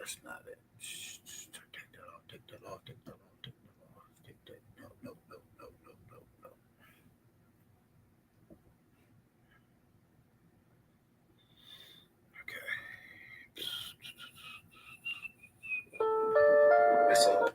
that's not it. Take that off. Take that off. Take that off. Take that off. Take that. No, no, no, no, no, no, no. Okay. That's all.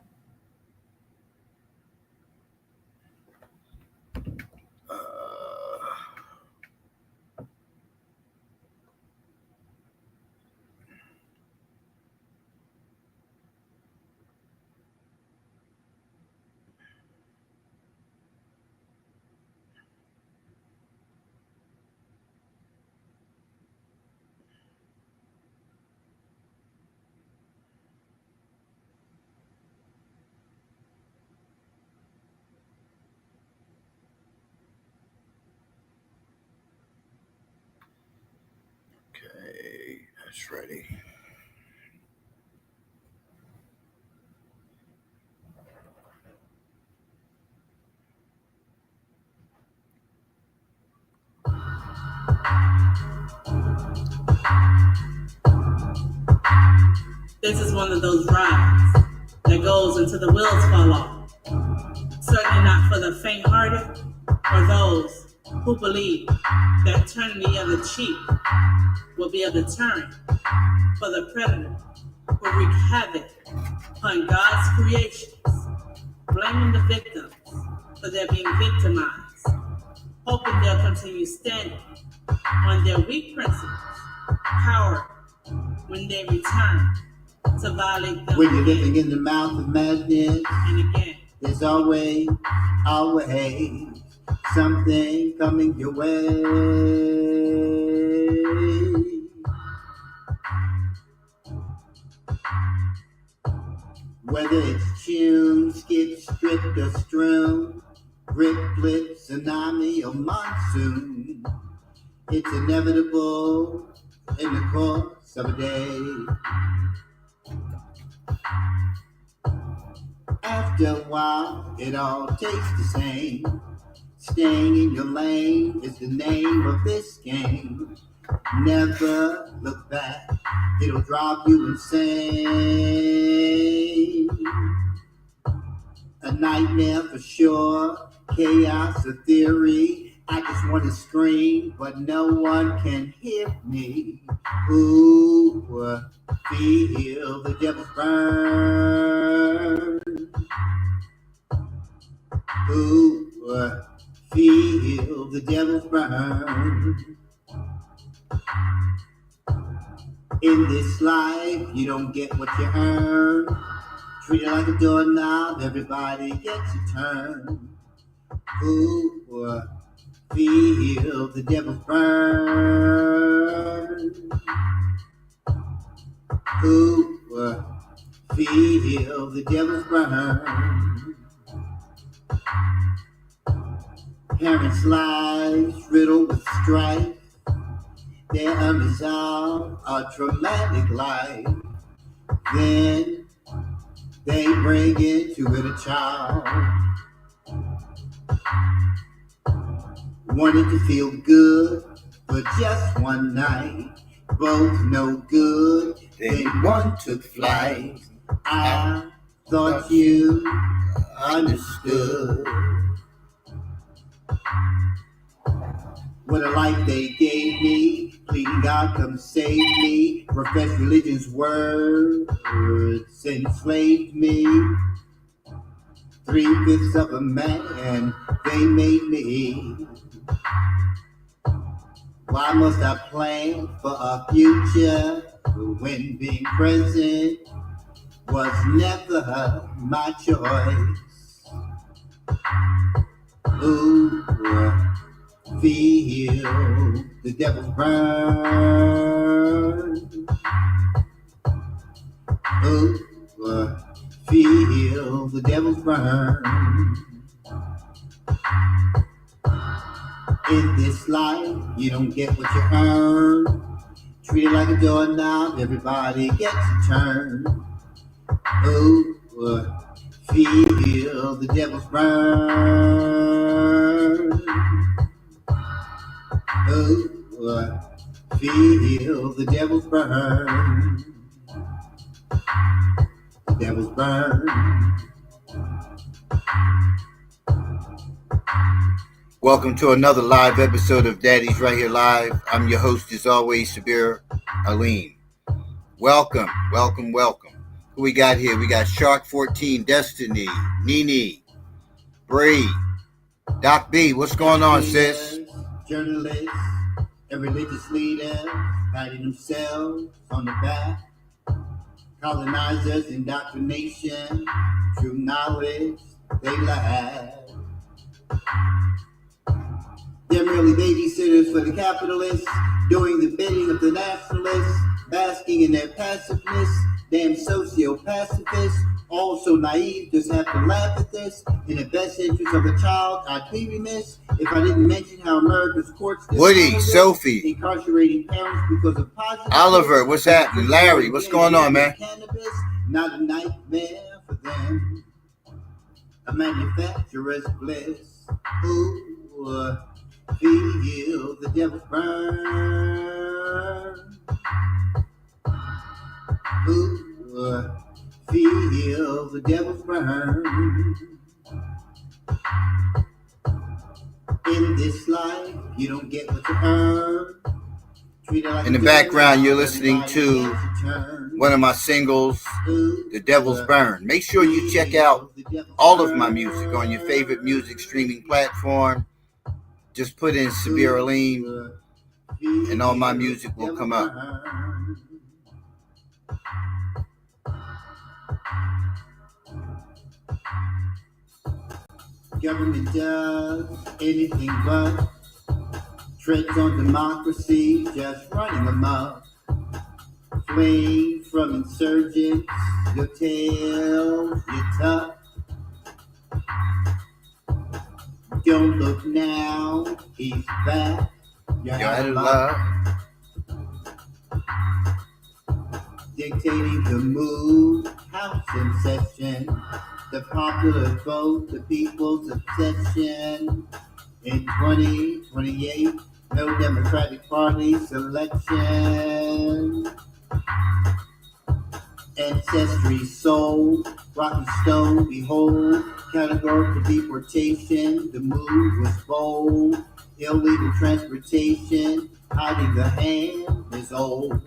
Okay, that's ready. This is one of those rides that goes until the wheels fall off. Certainly not for the faint-hearted or those who believe that turning the other cheek will be a deterrent for the predator who wreak havoc upon God's creations, blaming the victims for their being victimized, hoping they'll continue standing on their weak principles, power when they return to violate them. When you're living in the mouth of madness, and again, there's always something coming your way. Whether it's tune, skip, stripped or strewn, rip, flip, tsunami or monsoon, it's inevitable in the course of a day. After a while, it all tastes the same. Staying in your lane is the name of this game. Never look back, it'll drive you insane. A nightmare for sure, chaos a theory. I just want to scream, but no one can hear me. Ooh, feel the devil's burn. Ooh, feel the devil's burn. In this life, you don't get what you earn. Treat it like a doorknob, everybody gets a turn. Ooh, feel the devil's burn. Ooh, feel the devil's burn. Parents' lives riddled with strife. Their unresolved, a traumatic life. Then they bring into it a child. Wanted to feel good for just one night. Both no good, then one took flight. I thought you understood. What a life they gave me, pleading God come save me. Profess religion's words enslaved me. 3/5 of a man, they made me. Why must I plan for a future when being present was never my choice? Ooh, feel the devil's burn. Ooh, feel the devil's burn. In this life, you don't get what you earn. Treat it like a doorknob, everybody gets a turn. Ooh, feel the devil's burn. Ooh, feel the devil's burn. Devil's burn. Welcome to another live episode of Daddy's Right Here Live. I'm your host, as always, Sabir Alim. Welcome. Who we got here? We got Shark 14, Destiny, Nene, Bree, Doc B. What's going on, sis? Journalists and religious leaders patting themselves on the back. Colonizers, indoctrination, true knowledge they lack. They're merely babysitters for the capitalists, doing the bidding of the nationalists, basking in their passiveness. Damn socio-pacifists, all so naive, just have to laugh at this. In the best interest of a child, I'd be remiss if I didn't mention how America's courts Woody, Sophie, incarcerating parents because of positive. Oliver, what's happening? Larry, what's going on, man? Cannabis, not a nightmare for them. A manufacturer's bliss. Ooh, feel the devil's burn. Ooh, feel the devil's burn. In this life, you don't get what you earn. Like in the background, you're listening to one of my singles, The Devil's Burn. Make sure you check out all of my music on your favorite music streaming platform. Just put in Sabir Alim, and all my music will come up. Government does anything but treads on democracy, just running amok. Fleeing from insurgents, your tail, your tough. Don't look now, he's back. You're out of luck. Dictating the mood, house in session. The popular vote, the people's obsession. In 2028, no Democratic Party selection. Ancestry sold, rotten stone, behold, categorical deportation, the move was bold, illegal transportation, hiding the hand is old.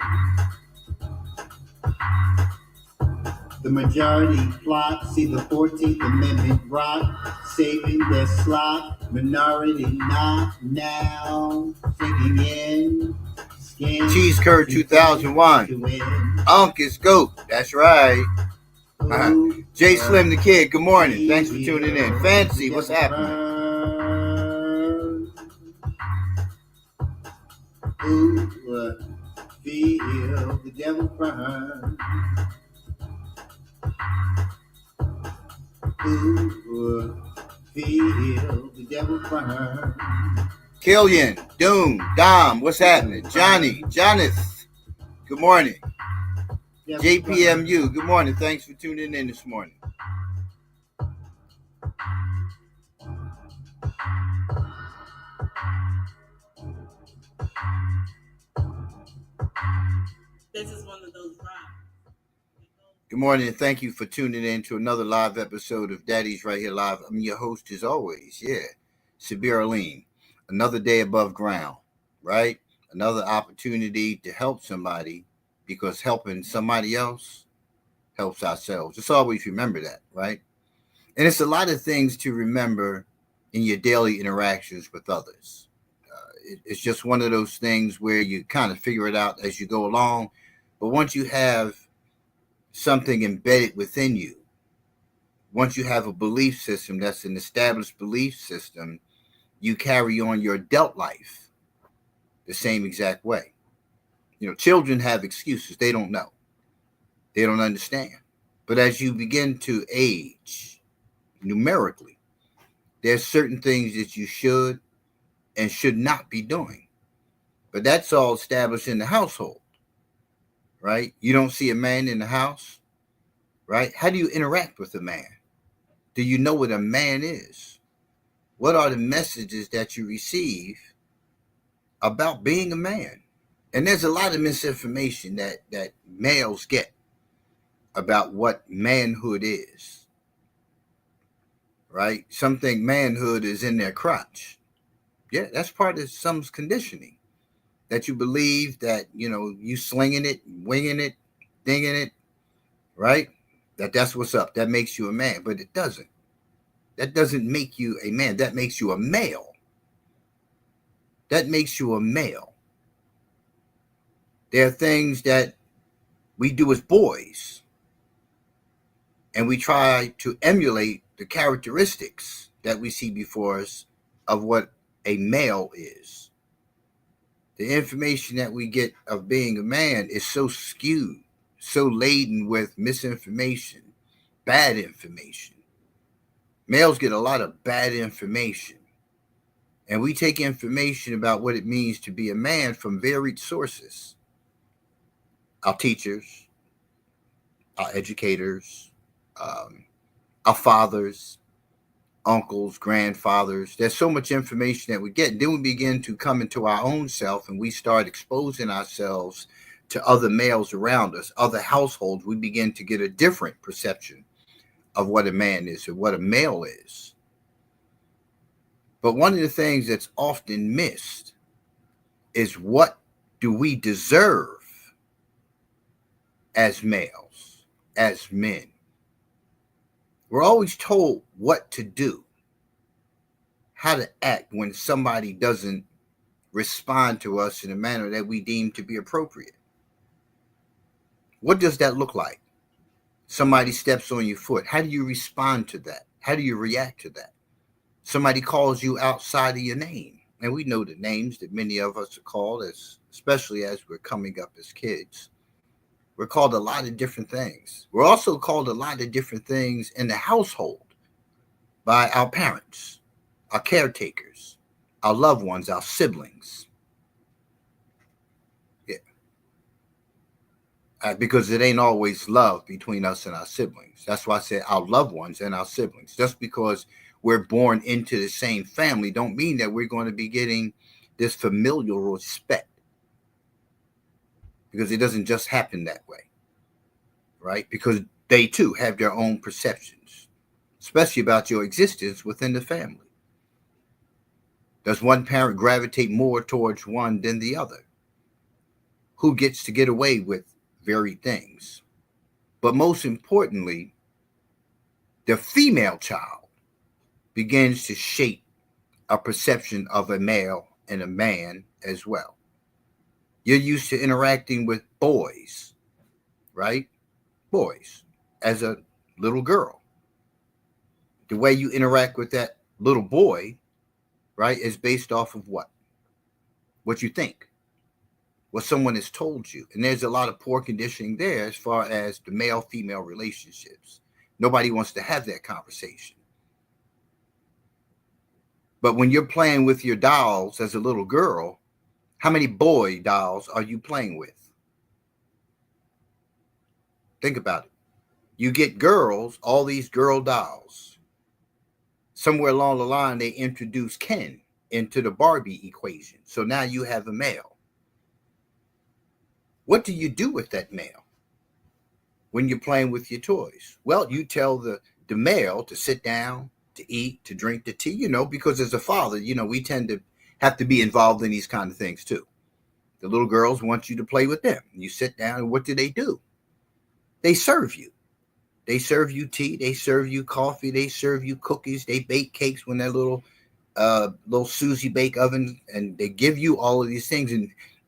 The majority plot, see the 14th Amendment rock, saving their slot, minority not now, sinking in. Cheese Curd 2001. Unk is GOAT. That's right. J Slim the Kid, good morning. Thanks for tuning in. Fancy, what's happening? Ooh, feel the devil burn. Ooh, feel the devil burn. Killian, Doom, Dom, what's happening? Johnny, Jonathan, good morning. JPMU, good morning. Thanks for tuning in this morning. This is one of those rhymes. Good morning, and thank you for tuning in to another live episode of Daddy's Right Here Live. I'm your host, as always, Sabir Alim. Another day above ground, right? Another opportunity to help somebody, because helping somebody else helps ourselves. Just always remember that, right? And it's a lot of things to remember in your daily interactions with others. It's just one of those things where you kind of figure it out as you go along. But once you have something embedded within you, once you have a belief system that's an established belief system, you carry on your adult life the same exact way. You know, children have excuses. They don't know. They don't understand. But as you begin to age numerically, there's certain things that you should and should not be doing. But that's all established in the household, right? You don't see a man in the house, right? How do you interact with a man? Do you know what a man is? What are the messages that you receive about being a man? And there's a lot of misinformation that males get about what manhood is, right? Some think manhood is in their crotch. Yeah, that's part of some conditioning, that you believe that, you slinging it, winging it, dinging it, right? That's what's up. That makes you a man, but it doesn't. That doesn't make you a man. That makes you a male. That makes you a male. There are things that we do as boys, and we try to emulate the characteristics that we see before us of what a male is. The information that we get of being a man is so skewed, so laden with misinformation, bad information. Males get a lot of bad information. And we take information about what it means to be a man from varied sources. Our teachers, our educators, our fathers, uncles, grandfathers. There's so much information that we get. And then we begin to come into our own self, and we start exposing ourselves to other males around us, other households. We begin to get a different perception of what a man is or what a male is. But one of the things that's often missed is, what do we deserve as males, as men? We're always told what to do, how to act when somebody doesn't respond to us in a manner that we deem to be appropriate. What does that look like? Somebody steps on your foot. How do you respond to that? How do you react to that? Somebody calls you outside of your name. And we know the names that many of us are called, especially as we're coming up as kids. We're called a lot of different things. We're also called a lot of different things in the household by our parents, our caretakers, our loved ones, our siblings. Yeah. Because it ain't always love between us and our siblings. That's why I said our loved ones and our siblings. Just because we're born into the same family don't mean that we're going to be getting this familial respect, because it doesn't just happen that way, right? Because they too have their own perceptions, especially about your existence within the family. Does one parent gravitate more towards one than the other? Who gets to get away with varied things? But most importantly, the female child begins to shape a perception of a male and a man as well. You're used to interacting with boys, right? Boys, as a little girl. The way you interact with that little boy, right, is based off of what? What you think, what someone has told you. And there's a lot of poor conditioning there as far as the male-female relationships. Nobody wants to have that conversation. But when you're playing with your dolls as a little girl, how many boy dolls are you playing with? Think about it. You get girls, all these girl dolls. Somewhere along the line, they introduce Ken into the Barbie equation. So now you have a male. What do you do with that male when you're playing with your toys? Well, you tell the male to sit down, to eat, to drink the tea, because as a father, we tend to have to be involved in these kind of things too. The little girls want you to play with them. You sit down, and what do? They serve you. They serve you tea. They serve you coffee. They serve you cookies. They bake cakes when that little Susie bake oven, and they give you all of these things.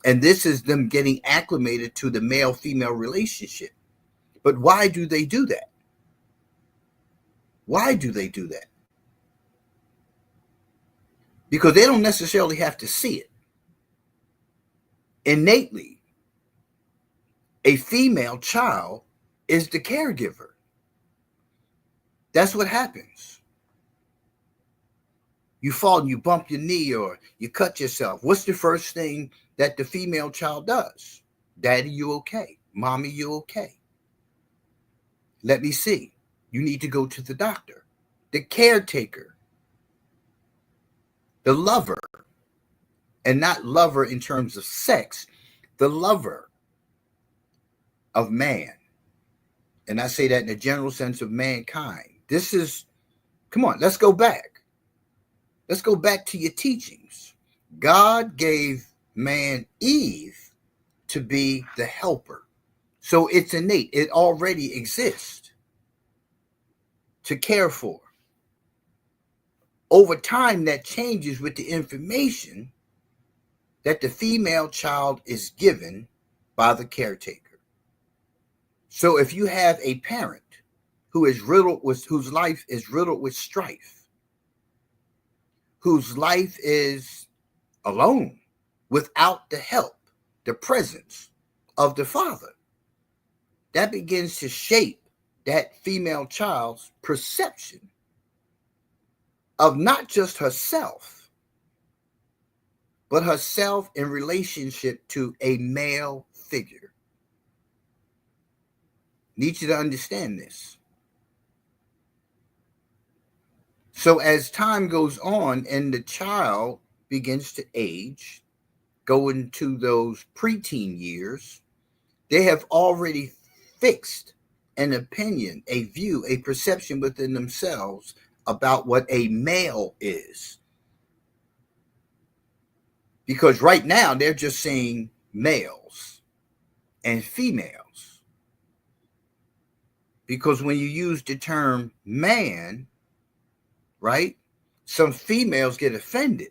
And this is them getting acclimated to the male-female relationship. But why do they do that? Why do they do that? Because they don't necessarily have to see it. Innately, a female child is the caregiver. That's what happens. You fall and you bump your knee or you cut yourself. What's the first thing that the female child does? Daddy, you okay? Mommy, you okay? Let me see. You need to go to the doctor. The caretaker. The lover. And not lover in terms of sex. The lover of man And I say that in the general sense of mankind. This is, come on, let's go back. Let's go back to your teachings. God gave man Eve to be the helper. So it's innate. It already exists to care for. Over time, that changes with the information that the female child is given by the caretaker. So if you have a parent whose life is riddled with strife, whose life is alone, without the help, the presence of the father, that begins to shape that female child's perception of not just herself, but herself in relationship to a male figure. Need you to understand this. So as time goes on and the child begins to age, go into those preteen years, they have already fixed an opinion, a view, a perception within themselves about what a male is. Because right now they're just saying males and females. Because when you use the term man, right, some females get offended.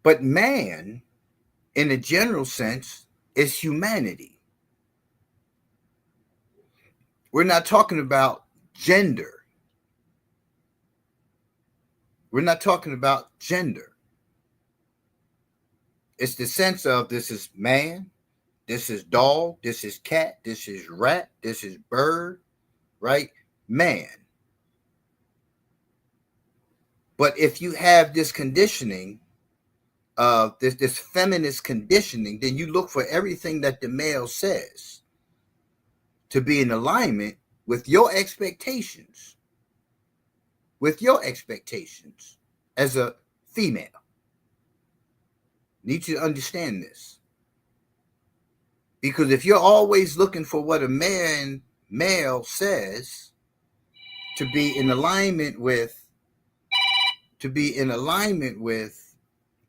But man, in a general sense, is humanity. We're not talking about gender. We're not talking about gender. It's the sense of this is man, this is dog, this is cat, this is rat, this is bird, right? Man. But if you have this conditioning of this feminist conditioning, then you look for everything that the male says to be in alignment with your expectations. With your expectations as a female. Need you to understand this. Because if you're always looking for what a male says to be in alignment with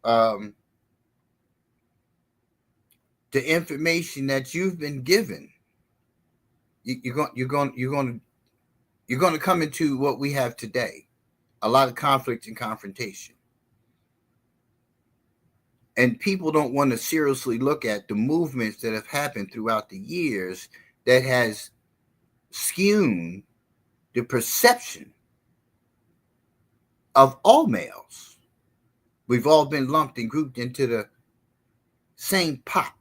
the information that you've been given, you're going to come into what we have today, a lot of conflict and confrontation. And people don't want to seriously look at the movements that have happened throughout the years that has skewed the perception of all males. We've all been lumped and grouped into the same pot.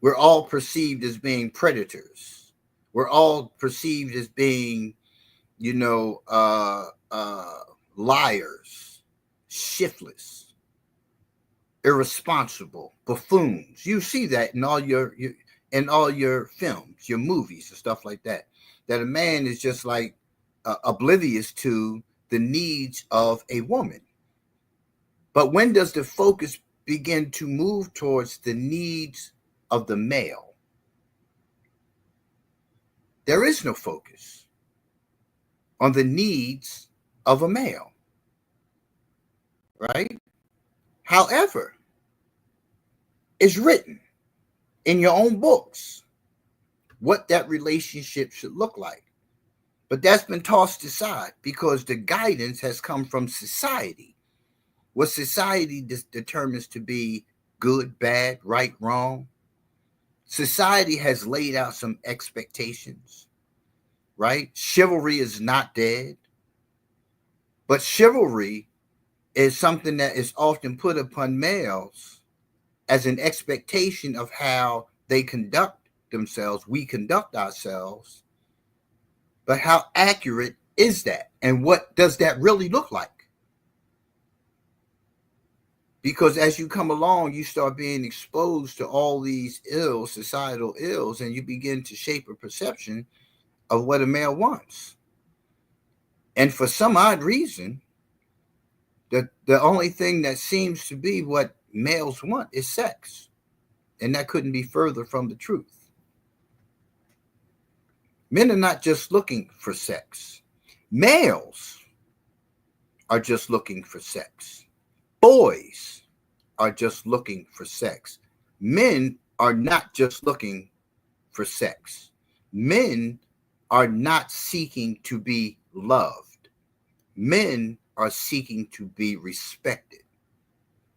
We're all perceived as being predators. We're all perceived as being, liars, shiftless, irresponsible, buffoons. You see that in all your films, your movies and stuff like that. That a man is just like oblivious to the needs of a woman. But when does the focus begin to move towards the needs of the male? There is no focus on the needs of a male, right? However, it's written in your own books what that relationship should look like. But that's been tossed aside because the guidance has come from society. What society determines to be good, bad, right, wrong. Society has laid out some expectations, right? Chivalry is not dead. But chivalry is something that is often put upon males as an expectation of how they conduct themselves, we conduct ourselves. But how accurate is that? And what does that really look like? Because as you come along, you start being exposed to all these ills, societal ills, and you begin to shape a perception of what a male wants. And for some odd reason, the only thing that seems to be what males want is sex. And that couldn't be further from the truth. Men are not just looking for sex. Males are just looking for sex. Boys are just looking for sex. Men are not just looking for sex. Men are not seeking to be loved. Men are seeking to be respected.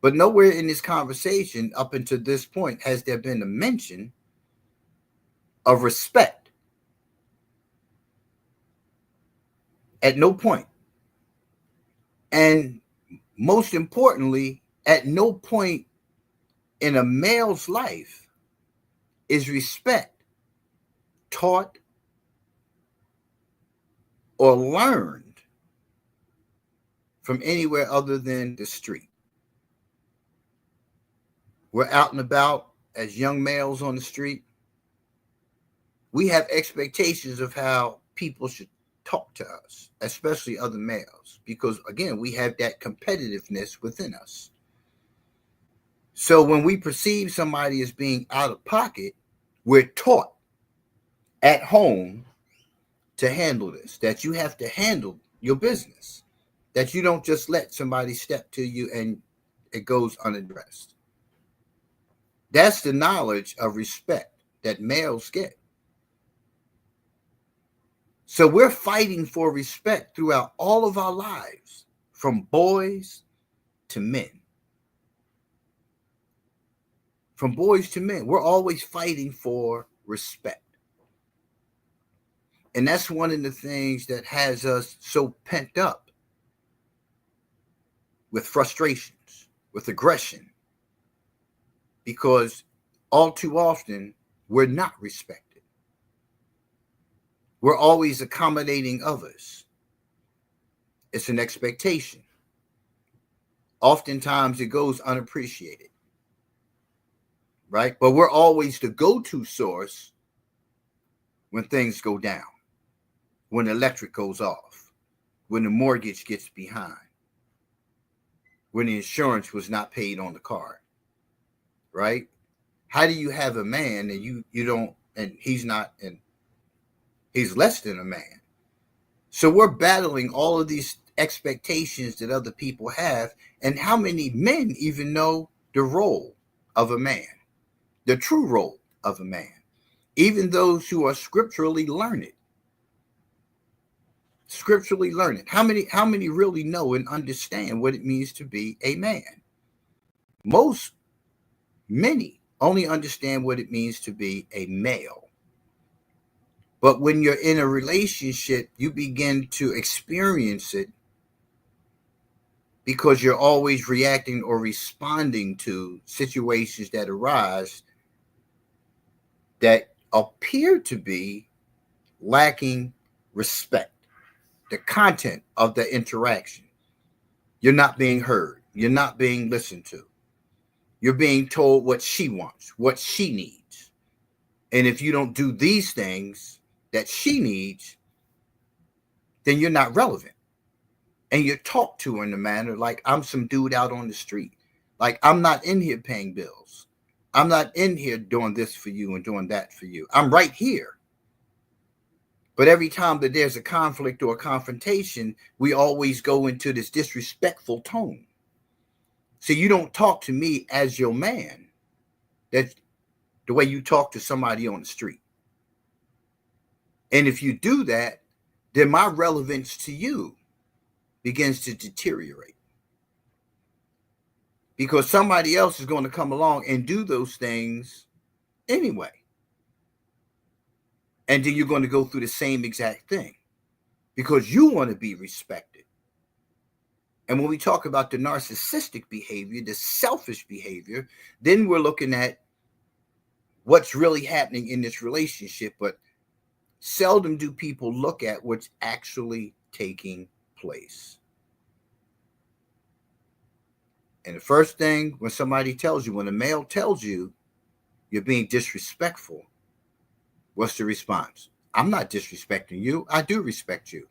But nowhere in this conversation up until this point has there been a mention of respect. At no point. And most importantly, at no point in a male's life is respect taught or learned from anywhere other than the street. We're out and about as young males on the street. We have expectations of how people should talk to us, especially other males, because again, we have that competitiveness within us. So when we perceive somebody as being out of pocket, we're taught at home to handle this, that you have to handle your business, that you don't just let somebody step to you and it goes unaddressed. That's the knowledge of respect that males get. So we're fighting for respect throughout all of our lives, from boys to men. From boys to men, we're always fighting for respect. And that's one of the things that has us so pent up with frustrations, with aggression, because all too often we're not respected. We're always accommodating others. It's an expectation. Oftentimes it goes unappreciated, right? But we're always the go-to source when things go down, when the electric goes off, when the mortgage gets behind, when the insurance was not paid on the car, right? How do you have a man and you don't, and he's not, and he's less than a man? So we're battling all of these expectations that other people have. And how many men even know the role of a man, the true role of a man? Even those who are scripturally learned. How many really know and understand what it means to be a man? Many only understand what it means to be a male. But when you're in a relationship, you begin to experience it because you're always reacting or responding to situations that arise that appear to be lacking respect. The content of the interaction. You're not being heard. You're not being listened to. You're being told what she wants, what she needs. And if you don't do these things that she needs, then you're not relevant. And you're talked to in a manner like I'm some dude out on the street. Like I'm not in here paying bills. I'm not in here doing this for you and doing that for you. I'm right here. But every time that there's a conflict or a confrontation, we always go into this disrespectful tone. So you don't talk to me as your man. That's the way you talk to somebody on the street. And if you do that, then my relevance to you begins to deteriorate. Because somebody else is going to come along and do those things anyway. And then you're going to go through the same exact thing because you want to be respected. And when we talk about the narcissistic behavior, the selfish behavior, then we're looking at what's really happening in this relationship. But seldom do people look at what's actually taking place. And the first thing when somebody tells you, when a male tells you you're being disrespectful, what's the response? I'm not disrespecting you. I do respect you.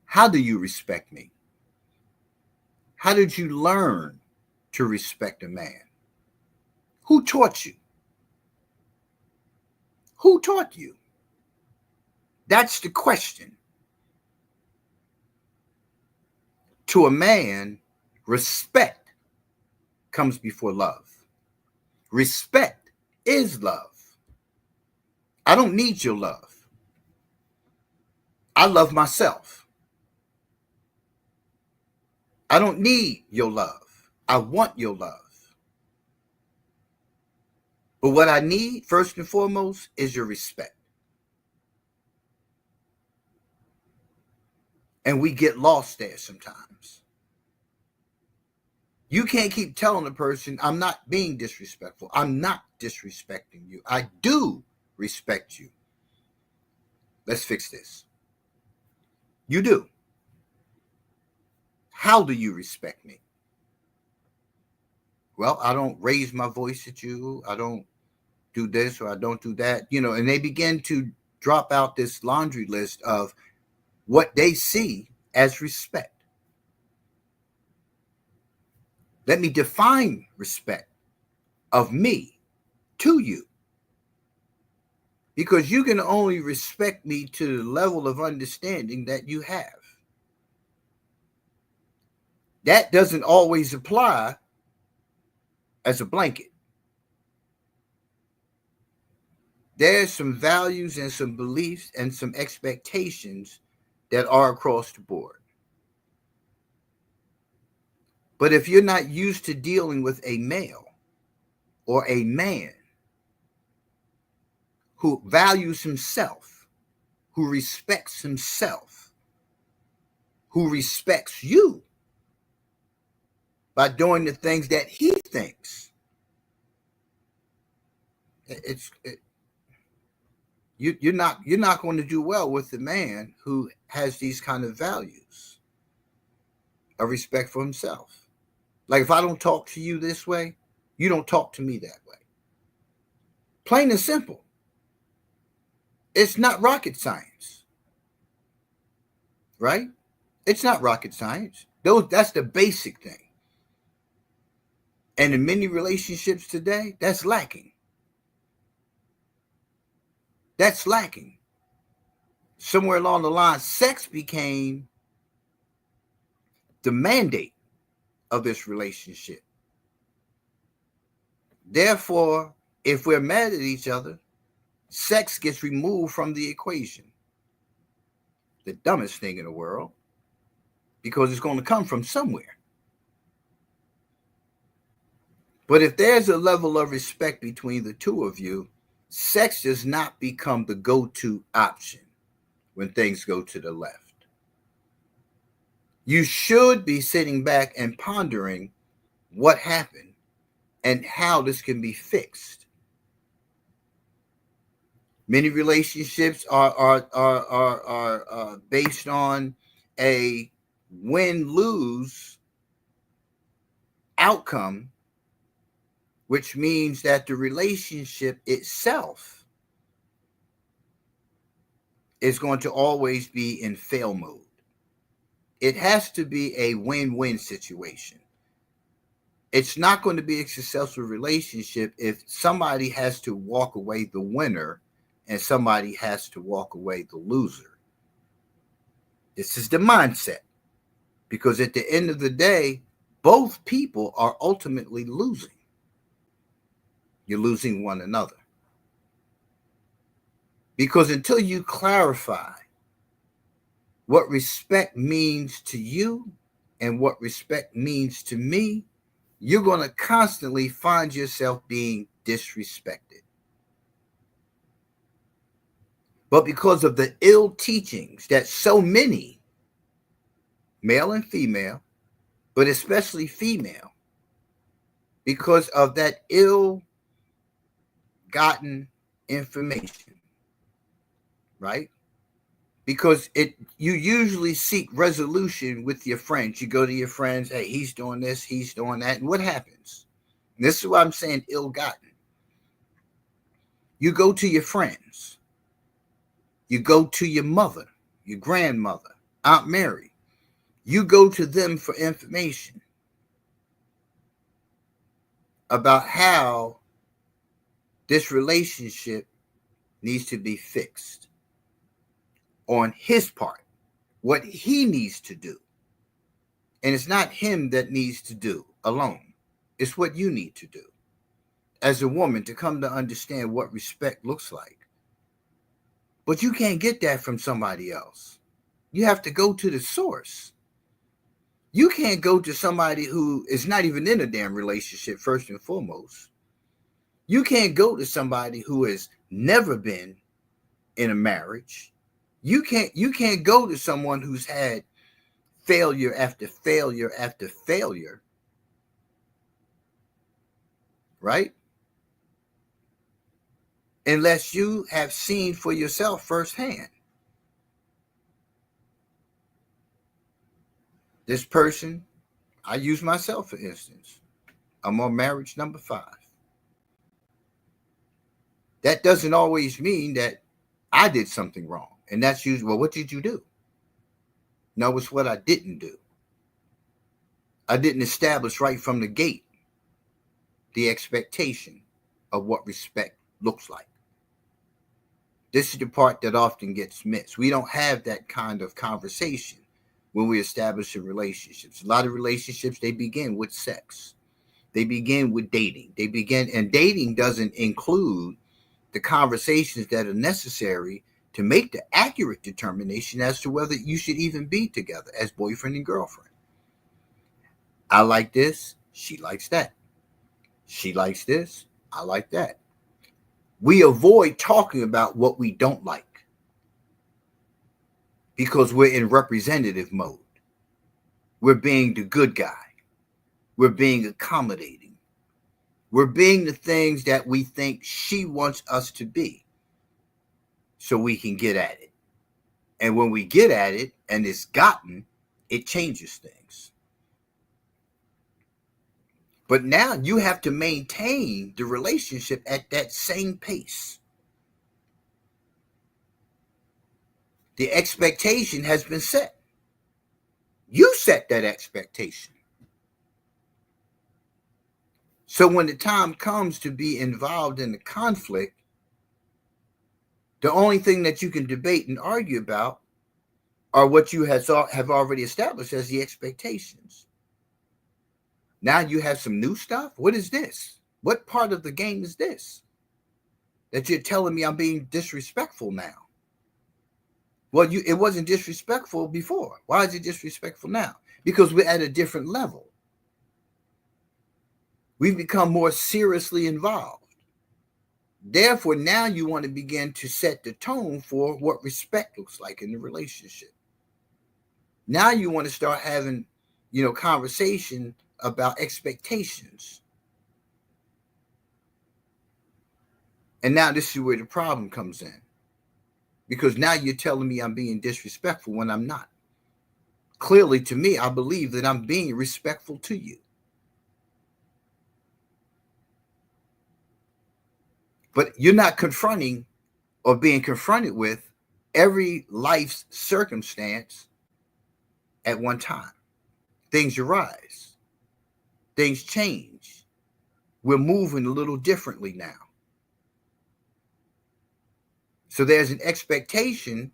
How do you respect me? How did you learn to respect a man? Who taught you? Who taught you? That's the question. To a man, respect comes before love. Respect is love. I don't need your love. I love myself. I don't need your love. I want your love. But what I need, first and foremost, is your respect. And we get lost there sometimes. You can't keep telling a person, I'm not being disrespectful. I'm not disrespecting you. I do respect you. Let's fix this. You do. How do you respect me? Well, I don't raise my voice at you. I don't do this or I don't do that. And they begin to drop out this laundry list of what they see as respect. Let me define respect of me to you. Because you can only respect me to the level of understanding that you have. That doesn't always apply as a blanket. There's some values and some beliefs and some expectations that are across the board. But if you're not used to dealing with a male or a man who values himself, who respects himself, who respects you by doing the things that he thinks, you're not going to do well with the man who has these kind of values of respect for himself. Like if I don't talk to you this way, you don't talk to me that way. Plain and simple. It's not rocket science, right? It's not rocket science. That's the basic thing. And in many relationships today, that's lacking. That's lacking. Somewhere along the line, sex became the mandate of this relationship. Therefore, if we're mad at each other, sex gets removed from the equation. The dumbest thing in the world, because it's going to come from somewhere. But if there's a level of respect between the two of you, sex does not become the go-to option when things go to the left. You should be sitting back and pondering what happened and how this can be fixed. Many relationships are based on a win-lose outcome, which means that the relationship itself is going to always be in fail mode. It has to be a win-win situation. It's not going to be a successful relationship if somebody has to walk away the winner and somebody has to walk away the loser. This is the mindset. Because at the end of the day, both people are ultimately losing. You're losing one another. Because until you clarify what respect means to you and what respect means to me, you're going to constantly find yourself being disrespected. But because of the ill teachings that so many, male and female, but especially female, because of that ill-gotten information, right? Because you usually seek resolution with your friends. You go to your friends, hey, he's doing this, he's doing that. And what happens? And this is why I'm saying ill-gotten. You go to your friends. You go to your mother, your grandmother, Aunt Mary. You go to them for information about how this relationship needs to be fixed on his part, what he needs to do. And it's not him that needs to do alone. It's what you need to do as a woman to come to understand what respect looks like. But you can't get that from somebody else. You have to go to the source. You can't go to somebody who is not even in a damn relationship, first and foremost. You can't go to somebody who has never been in a marriage. You can't go to someone who's had failure after failure after failure. Right? Unless you have seen for yourself firsthand. This person, I use myself for instance. I'm on marriage number 5. That doesn't always mean that I did something wrong. And that's usually, well, what did you do? No, it's what I didn't do. I didn't establish right from the gate the expectation of what respect looks like. This is the part that often gets missed. We don't have that kind of conversation when we establish relationships. A lot of relationships, they begin with sex. They begin with dating. And dating doesn't include the conversations that are necessary to make the accurate determination as to whether you should even be together as boyfriend and girlfriend. I like this, she likes that. She likes this, I like that. We avoid talking about what we don't like because we're in representative mode. We're being the good guy. We're being accommodating. We're being the things that we think she wants us to be so we can get at it. And when we get at it and it's gotten, it changes things. But now you have to maintain the relationship at that same pace. The expectation has been set. You set that expectation. So when the time comes to be involved in the conflict, the only thing that you can debate and argue about are what you have already established as the expectations. Now you have some new stuff. What is this? What part of the game is this? That you're telling me I'm being disrespectful now? Well, it wasn't disrespectful before. Why is it disrespectful now? Because we're at a different level. We've become more seriously involved. Therefore, now you want to begin to set the tone for what respect looks like in the relationship. Now you want to start having, conversation about expectations. And now this is where the problem comes in. Because now you're telling me I'm being disrespectful when I'm not. Clearly, to me, I believe that I'm being respectful to you. But you're not confronting or being confronted with every life's circumstance at one time. Things arise. Things change. We're moving a little differently now. So there's an expectation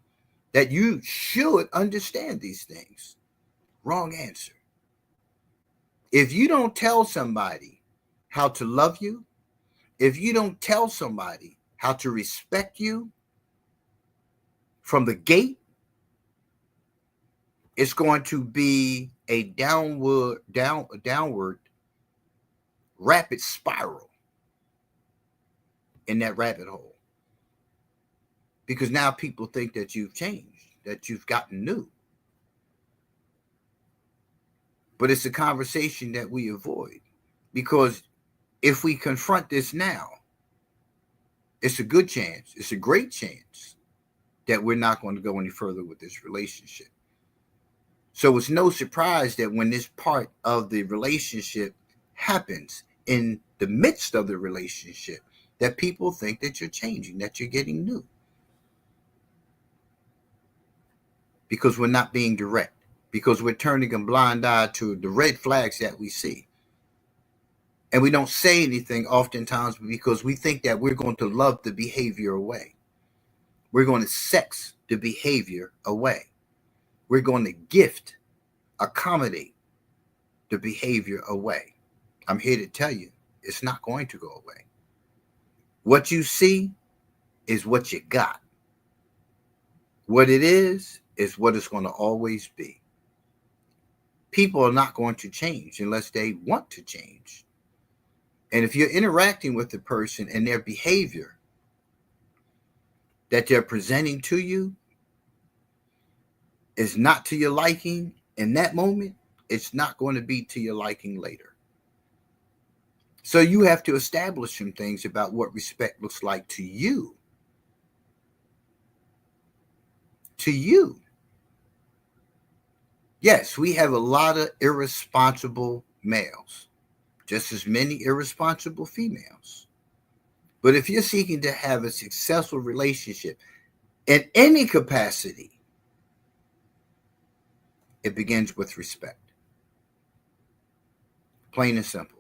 that you should understand these things. Wrong answer. If you don't tell somebody how to love you, if you don't tell somebody how to respect you from the gate, it's going to be a downward rapid spiral in that rabbit hole. Because now people think that you've changed, that you've gotten new. But it's a conversation that we avoid. Because if we confront this now, it's a good chance, it's a great chance that we're not going to go any further with this relationship. So it's no surprise that when this part of the relationship happens in the midst of the relationship, that people think that you're changing, that you're getting new. Because we're not being direct, because we're turning a blind eye to the red flags that we see. And we don't say anything oftentimes because we think that we're going to love the behavior away. We're going to sex the behavior away. We're going to gift, accommodate the behavior away. I'm here to tell you, it's not going to go away. What you see is what you got. What it is what it's going to always be. People are not going to change unless they want to change. And if you're interacting with the person and their behavior that they're presenting to you is not to your liking in that moment, it's not going to be to your liking later. So you have to establish some things about what respect looks like to you. To you. Yes, we have a lot of irresponsible males, just as many irresponsible females. But if you're seeking to have a successful relationship in any capacity, it begins with respect. Plain and simple.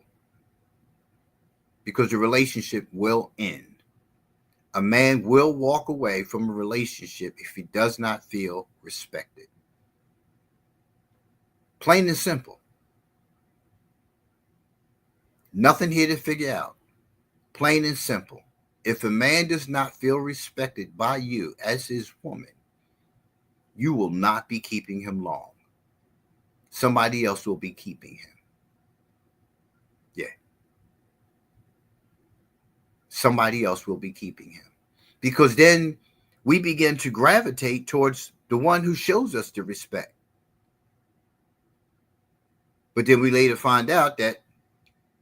Because the relationship will end. A man will walk away from a relationship if he does not feel respected. Plain and simple. Nothing here to figure out. Plain and simple. If a man does not feel respected by you as his woman, you will not be keeping him long. Somebody else will be keeping him. Yeah. Somebody else will be keeping him. Because then we begin to gravitate towards the one who shows us the respect. But then we later find out that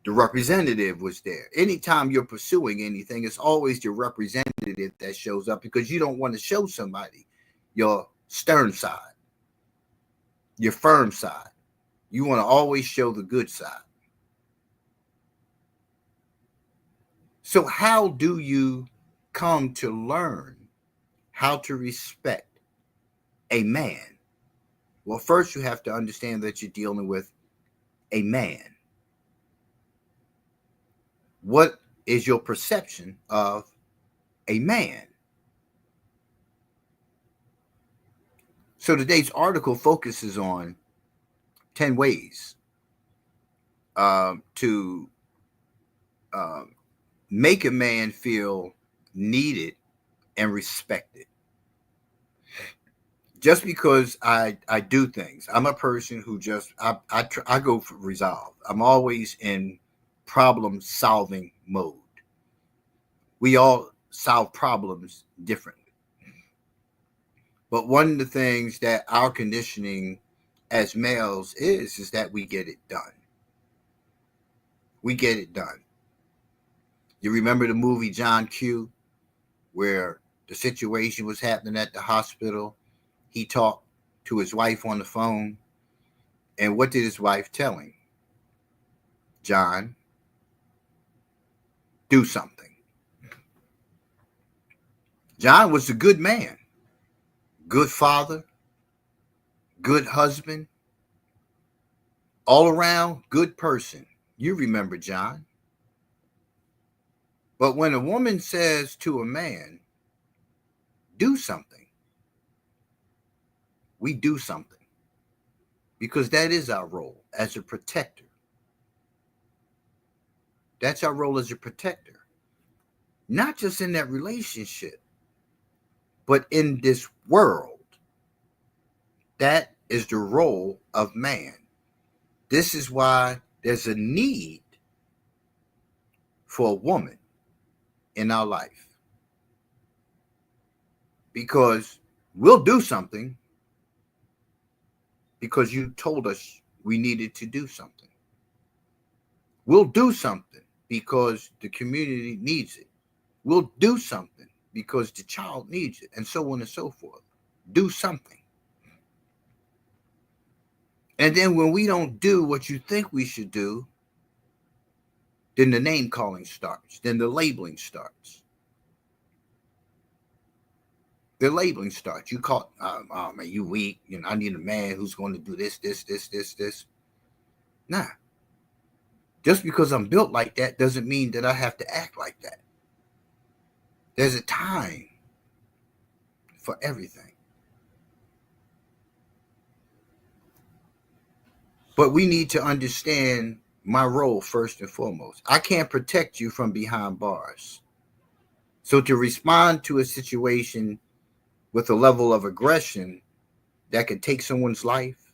the representative was there. Anytime you're pursuing anything, it's always the representative that shows up because you don't want to show somebody your stern side, your firm side. You want to always show the good side. So how do you come to learn how to respect a man? Well, first you have to understand that you're dealing with a man. What is your perception of a man? So today's article focuses on 10 ways to make a man feel needed and respected. Just because I do things, I'm a person who just, I go for resolve. I'm always in problem solving mode. We all solve problems differently. But one of the things that our conditioning as males is that we get it done. We get it done. You remember the movie John Q, where the situation was happening at the hospital? He talked to his wife on the phone. And what did his wife tell him? John, do something. John was a good man, good father, good husband, all around good person. You remember John. But when a woman says to a man, do something, we do something. Because that is our role as a protector. That's our role as a protector. Not just in that relationship, but in this world. That is the role of man. This is why there's a need for a woman in our life. Because we'll do something because you told us we needed to do something. We'll do something because the community needs it. We'll do something because the child needs it, and so on and so forth. Do something. And then when we don't do what you think we should do, then the name calling starts. Then the labeling starts. The labeling starts. You call, oh man, you weak. You know, I need a man who's going to do this. Nah. Just because I'm built like that doesn't mean that I have to act like that. There's a time for everything. But we need to understand my role first and foremost. I can't protect you from behind bars. So to respond to a situation with a level of aggression that can take someone's life,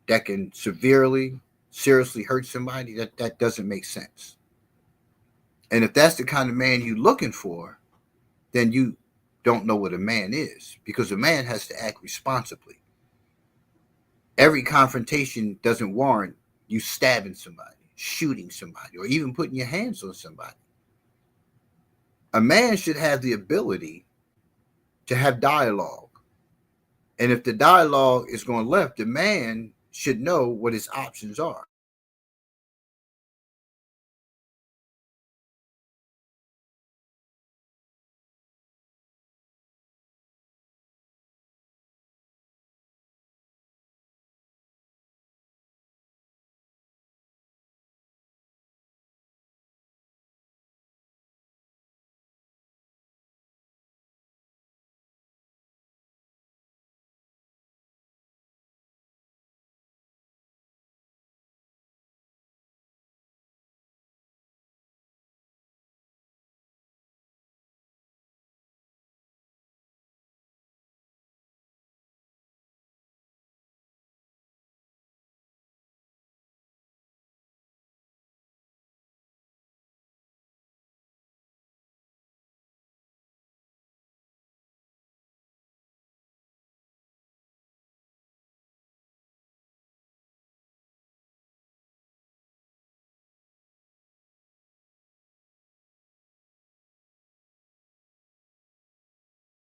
that can seriously hurt somebody, that doesn't make sense. And if that's the kind of man you're looking for, then you don't know what a man is, because a man has to act responsibly. Every confrontation doesn't warrant you stabbing somebody, shooting somebody, or even putting your hands on somebody. A man should have the ability to have dialogue. And if the dialogue is going left, the man should know what his options are.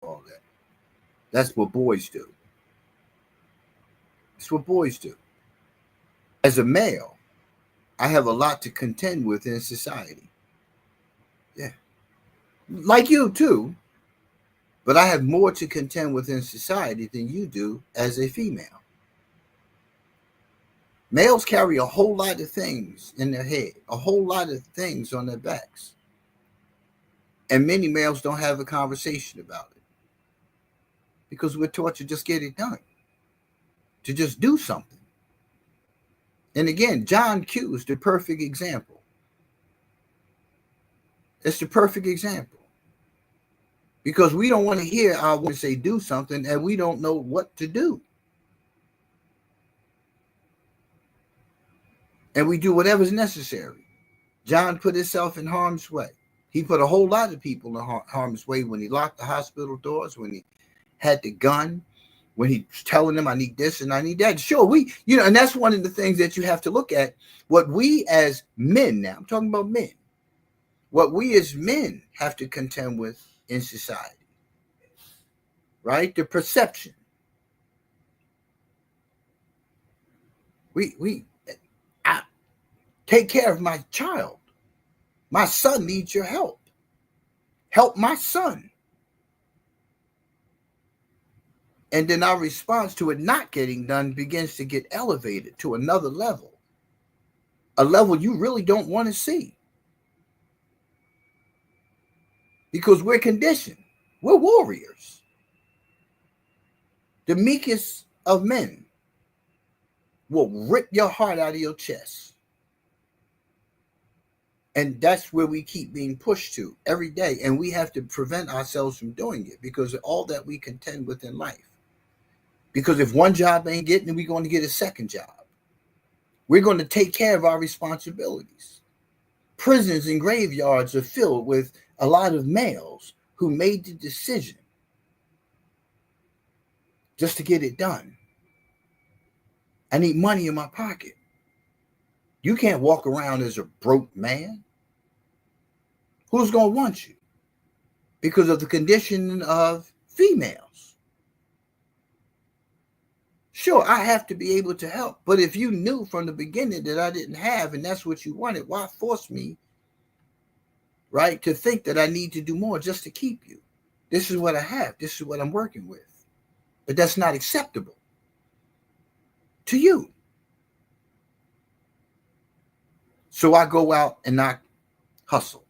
All that. That's what boys do. That's what boys do. As a male, I have a lot to contend with in society. Yeah. Like you too, but I have more to contend with in society than you do as a female. Males carry a whole lot of things in their head, a whole lot of things on their backs. And many males don't have a conversation about it because we're taught to just get it done, to just do something. And again, John Q is the perfect example. It's the perfect example because we don't want to hear our women say do something and we don't know what to do. And we do whatever's necessary. John put himself in harm's way. He put a whole lot of people in harm's way when he locked the hospital doors, when he had the gun, when he was telling them I need this and I need that. Sure, and that's one of the things that you have to look at. What we as men, now I'm talking about men, what we as men have to contend with in society, right? The perception. I take care of my child. My son needs your help. Help my son. And then our response to it not getting done begins to get elevated to another level, a level you really don't want to see. Because we're conditioned. We're warriors. The meekest of men will rip your heart out of your chest. And that's where we keep being pushed to every day. And we have to prevent ourselves from doing it because of all that we contend with in life. Because if one job ain't getting it, we're going to get a second job. We're going to take care of our responsibilities. Prisons and graveyards are filled with a lot of males who made the decision just to get it done. I need money in my pocket. You can't walk around as a broke man. Who's going to want you? Because of the condition of females. Sure, I have to be able to help. But if you knew from the beginning that I didn't have and that's what you wanted, why force me, right, to think that I need to do more just to keep you? This is what I have. This is what I'm working with. But that's not acceptable to you. So I go out and I hustle.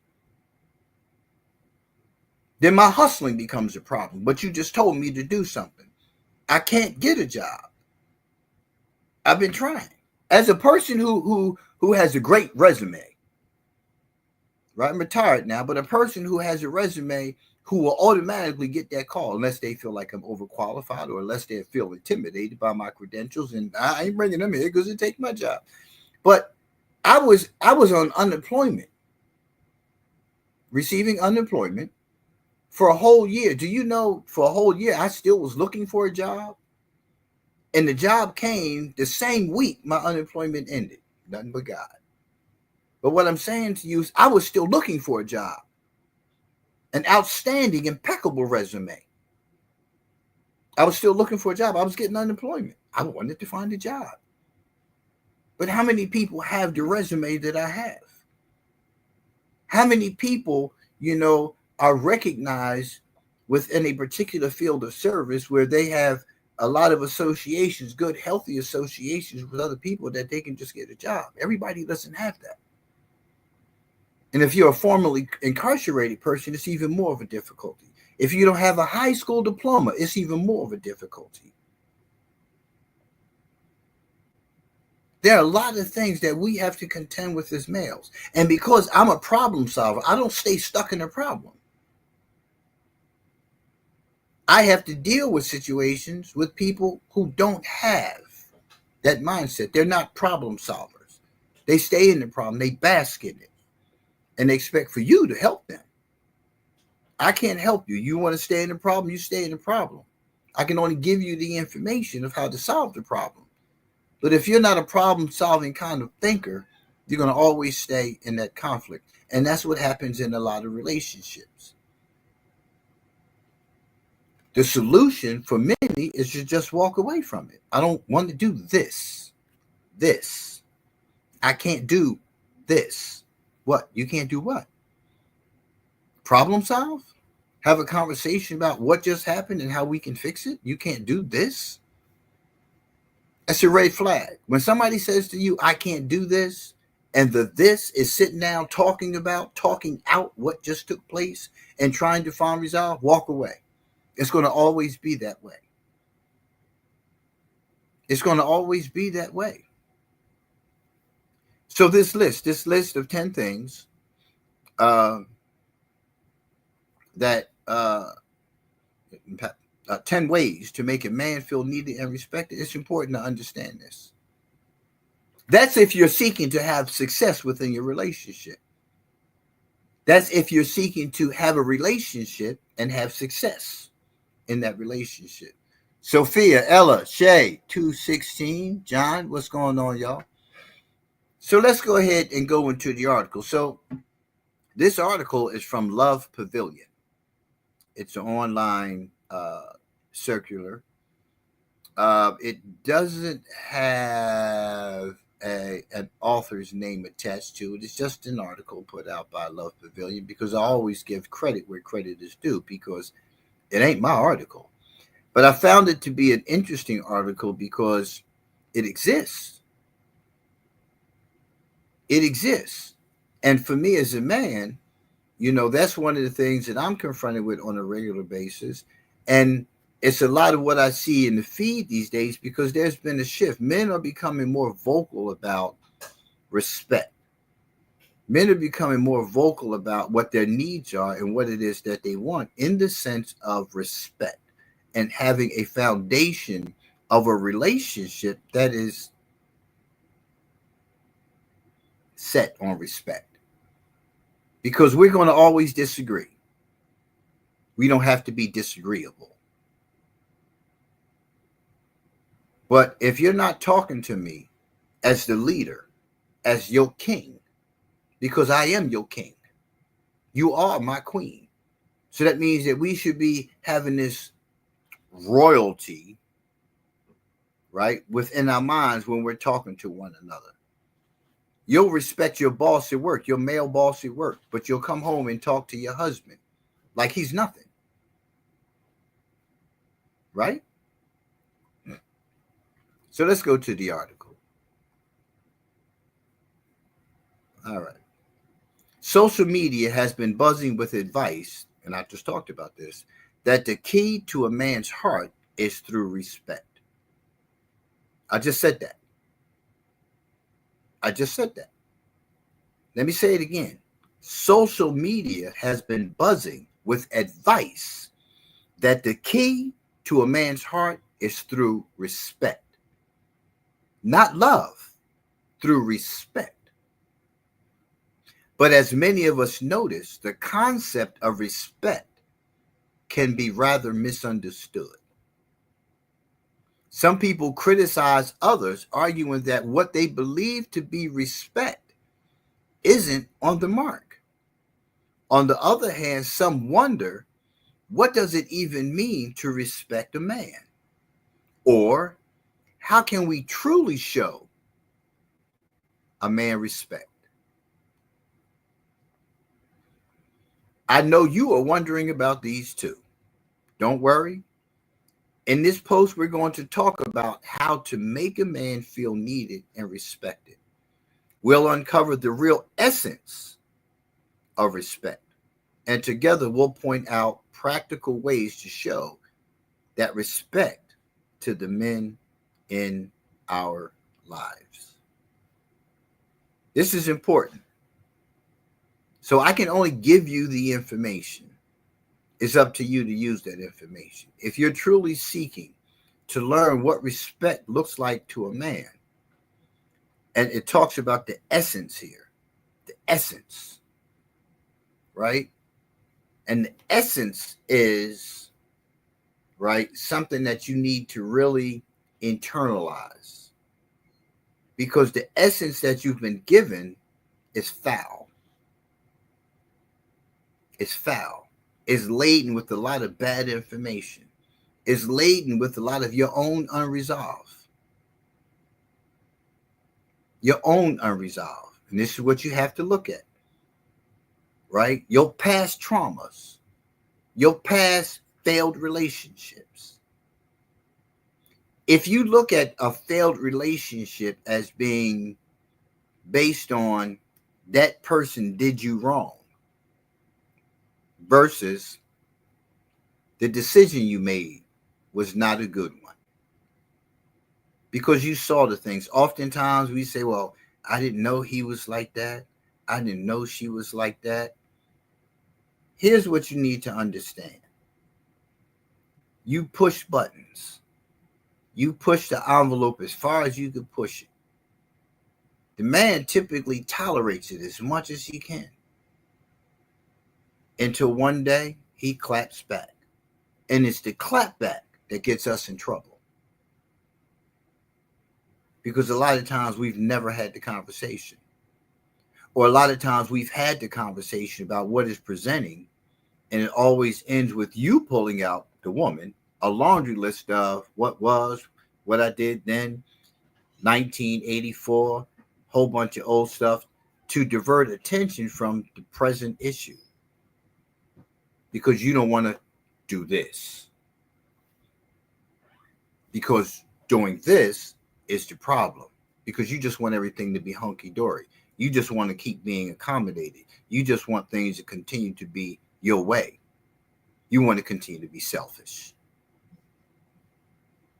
Then my hustling becomes a problem. But you just told me to do something. I can't get a job. I've been trying. As a person who has a great resume, right? I'm retired now, but a person who has a resume who will automatically get that call unless they feel like I'm overqualified or unless they feel intimidated by my credentials, and I ain't bringing them here because it takes my job. But I was on unemployment, receiving unemployment for a whole year. Do you know, for a whole year I still was looking for a job, and the job came the same week my unemployment ended. Nothing but God. But what I'm saying to you is I was still looking for a job. An outstanding, impeccable resume. I was still looking for a job. I was getting unemployment. I wanted to find a job. But how many people have the resume that I have? How many people, are recognized within a particular field of service where they have a lot of associations, good, healthy associations with other people that they can just get a job? Everybody doesn't have that. And if you're a formerly incarcerated person, it's even more of a difficulty. If you don't have a high school diploma, it's even more of a difficulty. There are a lot of things that we have to contend with as males. And because I'm a problem solver, I don't stay stuck in a problem. I have to deal with situations with people who don't have that mindset. They're not problem solvers. They stay in the problem, they bask in it, and they expect for you to help them. I can't help you. You want to stay in the problem, you stay in the problem. I can only give you the information of how to solve the problem. But if you're not a problem-solving kind of thinker, you're going to always stay in that conflict. And that's what happens in a lot of relationships. The solution for many is to just walk away from it. I don't want to do this. I can't do this. What? You can't do what? Problem solve? Have a conversation about what just happened and how we can fix it? You can't do this? That's a red flag. When somebody says to you, I can't do this, and the this is sitting down talking out what just took place and trying to find resolve, walk away. It's going to always be that way. It's going to always be that way. So this list of 10 things that 10 ways to make a man feel needed and respected. It's important to understand this. That's if you're seeking to have success within your relationship. That's if you're seeking to have a relationship and have success in that relationship. Sophia, Ella, Shay, 216, John, what's going on, y'all? So let's go ahead and go into the article. So this article is from Love Pavilion. It's an online circular. It doesn't have an author's name attached to it. It's just an article put out by Love Pavilion, because I always give credit where credit is due, because it ain't my article. But I found it to be an interesting article because it exists. It exists. And for me as a man, that's one of the things that I'm confronted with on a regular basis. And it's a lot of what I see in the feed these days, because there's been a shift. Men are becoming more vocal about respect. Men are becoming more vocal about what their needs are and what it is that they want in the sense of respect and having a foundation of a relationship that is set on respect. Because we're going to always disagree. We don't have to be disagreeable. But if you're not talking to me as the leader, as your king, because I am your king, you are my queen. So that means that we should be having this royalty, right, within our minds when we're talking to one another. You'll respect your boss at work, your male boss at work, but you'll come home and talk to your husband like he's nothing. Right? So let's go to the article. All right. Social media has been buzzing with advice, and I just talked about this, that the key to a man's heart is through respect. I just said that. I just said that. Let me say it again. Social media has been buzzing with advice that the key to a man's heart is through respect. Not love, through respect. But as many of us notice, the concept of respect can be rather misunderstood. Some people criticize others, arguing that what they believe to be respect isn't on the mark. On the other hand, some wonder, what does it even mean to respect a man? Or how can we truly show a man respect? I know you are wondering about these too. Don't worry. In this post, we're going to talk about how to make a man feel needed and respected. We'll uncover the real essence of respect. And together, we'll point out practical ways to show that respect to the men in our lives. This is important. So I can only give you the information. It's up to you to use that information. If you're truly seeking to learn what respect looks like to a man, and it talks about the essence here, the essence, right? And the essence is, right, something that you need to really internalize, because the essence that you've been given is foul. It's foul. Is laden with a lot of bad information, is laden with a lot of your own unresolved. Your own unresolved. And this is what you have to look at, right? Your past traumas, your past failed relationships. If you look at a failed relationship as being based on that person did you wrong, versus the decision you made was not a good one, because you saw the things. Oftentimes we say, well, I didn't know he was like that. I didn't know she was like that. Here's what you need to understand. You push buttons. You push the envelope as far as you could push it. The man typically tolerates it as much as he can, until one day he claps back. And it's the clap back that gets us in trouble. Because a lot of times we've never had the conversation. Or a lot of times we've had the conversation about what is presenting, and it always ends with you pulling out, the woman, a laundry list of what was, what I did then, 1984, whole bunch of old stuff, to divert attention from the present issue. Because you don't want to do this. Because doing this is the problem. Because you just want everything to be hunky-dory. You just want to keep being accommodated. You just want things to continue to be your way. You want to continue to be selfish.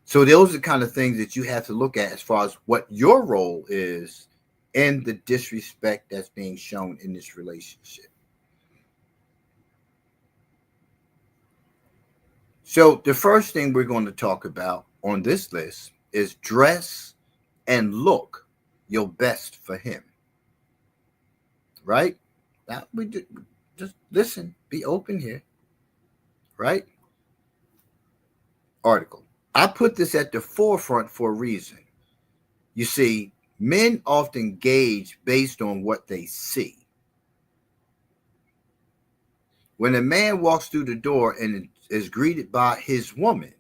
So those are the kind of things that you have to look at as far as what your role is in the disrespect that's being shown in this relationship. So the first thing we're going to talk about on this list is dress and look your best for him. Right? Now we just listen, be open here. Right? Article. I put this at the forefront for a reason. You see, men often gauge based on what they see. When a man walks through the door and is greeted by his woman,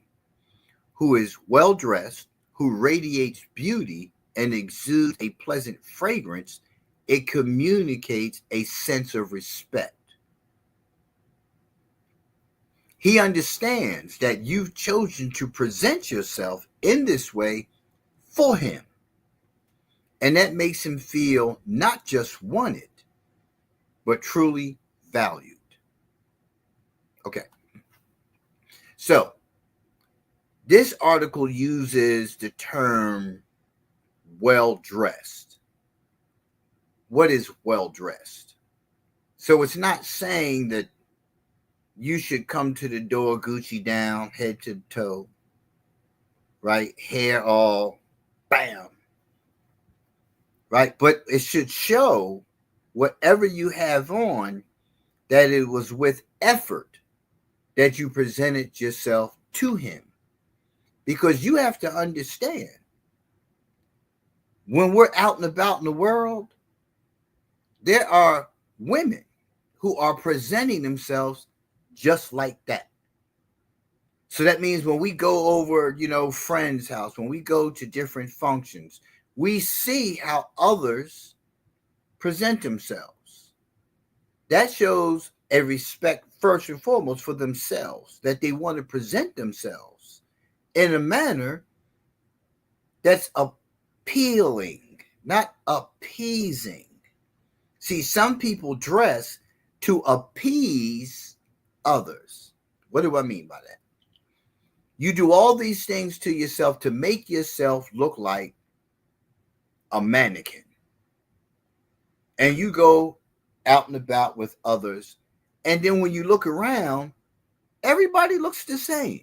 who is well dressed, who radiates beauty and exudes a pleasant fragrance, it communicates a sense of respect. He understands that you've chosen to present yourself in this way for him. And that makes him feel not just wanted, but truly valued. Okay. So this article uses the term well dressed. What is well dressed? So it's not saying that you should come to the door Gucci down, head to toe, right? Hair all bam, right? But it should show whatever you have on that it was with effort that you presented yourself to him. Because you have to understand, when we're out and about in the world, there are women who are presenting themselves just like that. So that means when we go over, friends' house, when we go to different functions, we see how others present themselves. That shows a respect, first and foremost, for themselves, that they want to present themselves in a manner that's appealing, not appeasing. See, some people dress to appease others. What do I mean by that? You do all these things to yourself to make yourself look like a mannequin. And you go out and about with others. And then when you look around, everybody looks the same.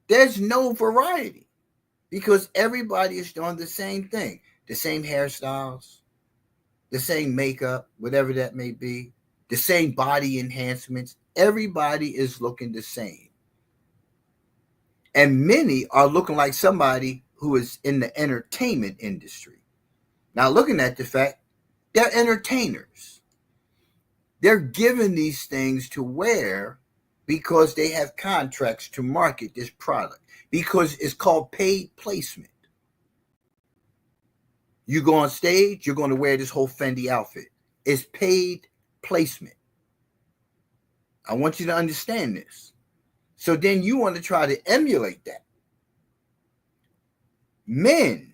There's no variety because everybody is doing the same thing. The same hairstyles, the same makeup, whatever that may be, the same body enhancements. Everybody is looking the same. And many are looking like somebody who is in the entertainment industry. Now, looking at the fact, they're entertainers. They're given these things to wear because they have contracts to market this product, because it's called paid placement. You go on stage, you're going to wear this whole Fendi outfit. It's paid placement. I want you to understand this. So then you want to try to emulate that. Men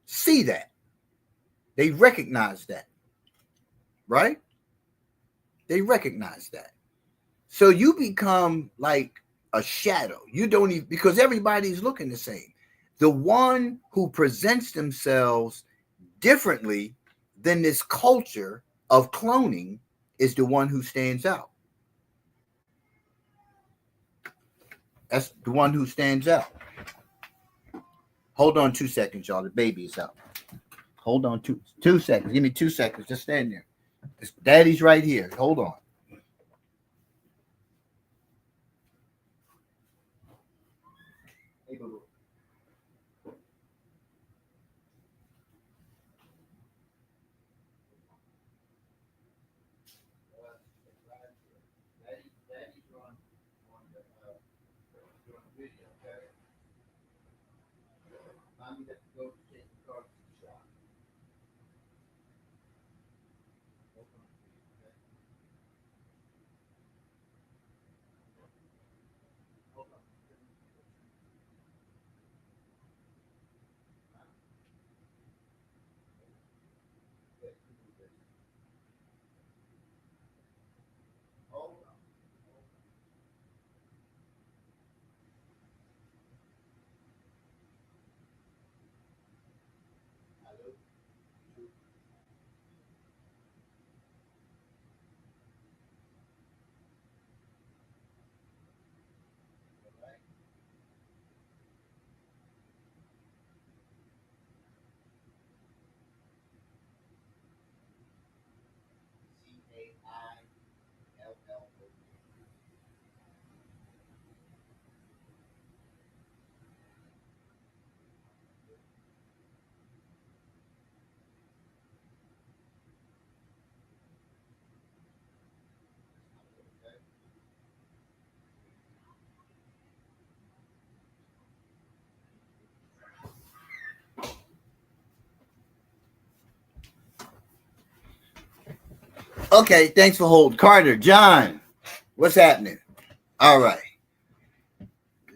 see that. They recognize that. Right? They recognize that. So you become like a shadow. You don't even, because everybody's looking the same. The one who presents themselves differently than this culture of cloning is the one who stands out. That's the one who stands out. Hold on 2 seconds, y'all. The baby is out. Hold on 2 seconds. Give me 2 seconds. Just stand there. Daddy's right here. Hold on. Hey, boo-boo. Daddy's on the video, okay? Mommy got to go take the car to the shop. Hold on. Hold on. Hello. CAILLO. Okay, thanks for holding. Carter, John, what's happening? All right.